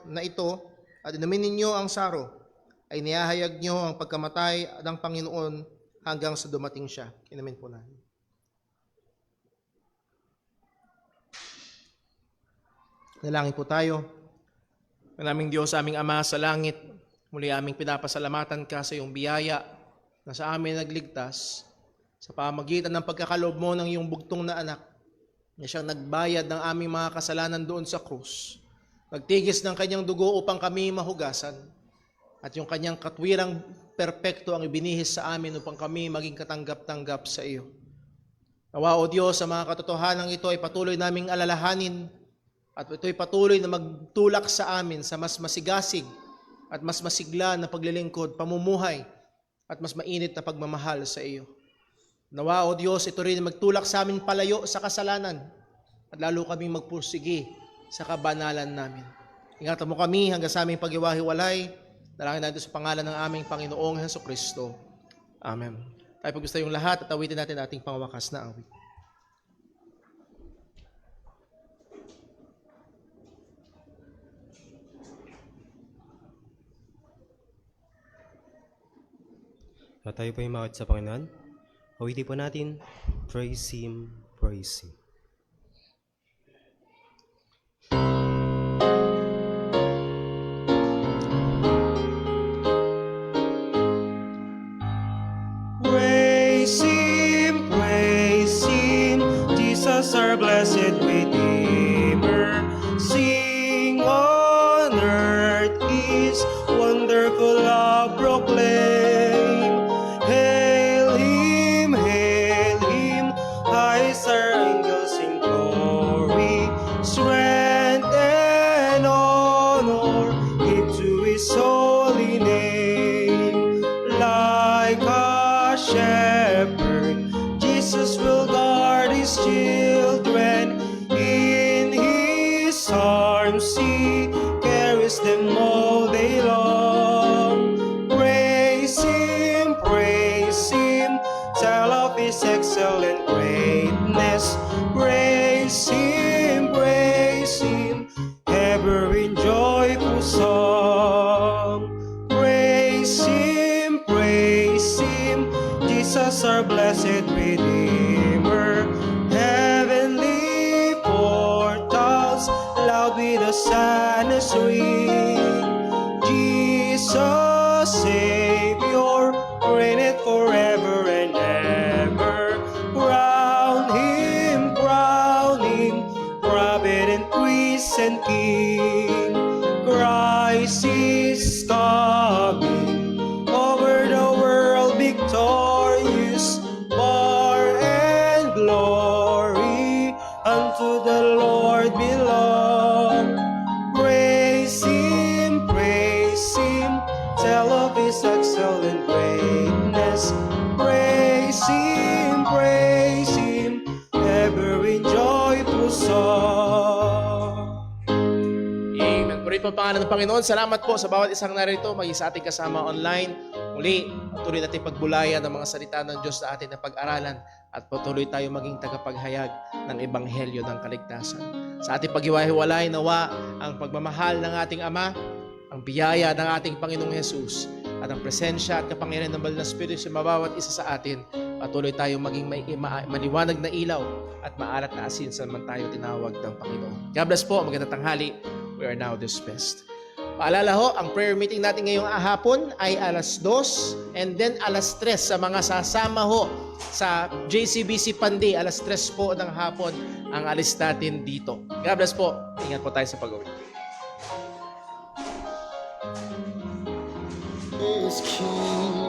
at inumin ninyo ang saro, ay niyahayag niyo ang pagkamatay ng Panginoon hanggang sa dumating siya. Inumin po natin. Dalangin po tayo. Naming Diyos, aming Ama sa langit, muli aming pinapasalamatan ka sa iyong biyaya na sa amin nagligtas sa pamagitan ng pagkakaloob mo ng iyong bugtong na anak na siyang nagbayad ng aming mga kasalanan doon sa krus. Nagtigis ng kanyang dugo upang kami mahugasan at yung kanyang katwirang perpekto ang ibinihis sa amin upang kami maging katanggap-tanggap sa iyo. Nawa o Diyos, sa mga katotohanan ito ay patuloy naming alalahanin at ito'y patuloy na magtulak sa amin sa mas masigasig at mas masigla na paglilingkod, pamumuhay at mas mainit na pagmamahal sa iyo. Nawa o Diyos, ito rin magtulak sa amin palayo sa kasalanan at lalo kaming magpursigi sa kabanalan namin. Ingatan mo kami hanggang sa aming paghiwa-hiwalay. Dalangin natin sa pangalan ng aming Panginoong Hesukristo. Amen. Tayo pag gusto yung lahat at awitin natin ating pangwakas na awit. At tayo po yung makit sa Panginoon. Awitin po natin, praise Him, praise Him. Praise Him, Jesus our blessed Redeemer. Sing on earth His wonderful love proclaim. Hail Him, highest our angels in glory. Strength and honor give to His holy name. Like a shepherd, Jesus will guard His children. In His arms He carries them all day long. Praise Him, tell of His excellent greatness. Praise Him, ever in joyful song. Praise Him, Jesus our blessed Redeemer. Heavenly portals loud with a sadness ring. Jesus Savior reigneth forever and ever. Crown Him, prophet and priest and king. Christ is coming over the world victorious. Power and glory unto the Lord belong. Praise Him, tell of His excellent greatness. Praise Him, ever in joyful song. Amen. Purihin po ang pangalan ng Panginoon. Salamat po sa bawat isang narito, maging sa ating kasama online. Muli, patuloy natin pagbulayan ng mga salita ng Diyos na atin na pag-aralan at patuloy tayo maging tagapaghayag ng Ebanghelyo ng Kaligtasan. Sa ating paghiwa-hiwalay, nawa ang pagmamahal ng ating Ama, ang biyaya ng ating Panginoong Hesus, at ang presensya at kapangyarihan ng Banal na Espiritu sa bawat isa sa atin, Patuloy tayo maging maliwanag na ilaw at maalat na asin sa man tayo tinawag ng Panginoon. God bless po. Magandang tanghali. We are now dismissed. Paalala ho, ang prayer meeting natin ngayong hapon ay alas 2 and then alas 3 sa mga sasama ho sa JCBC Panday. Alas 3 po ng hapon ang alis natin dito. God bless po. Ingat po tayo sa pag-uwi. Is King.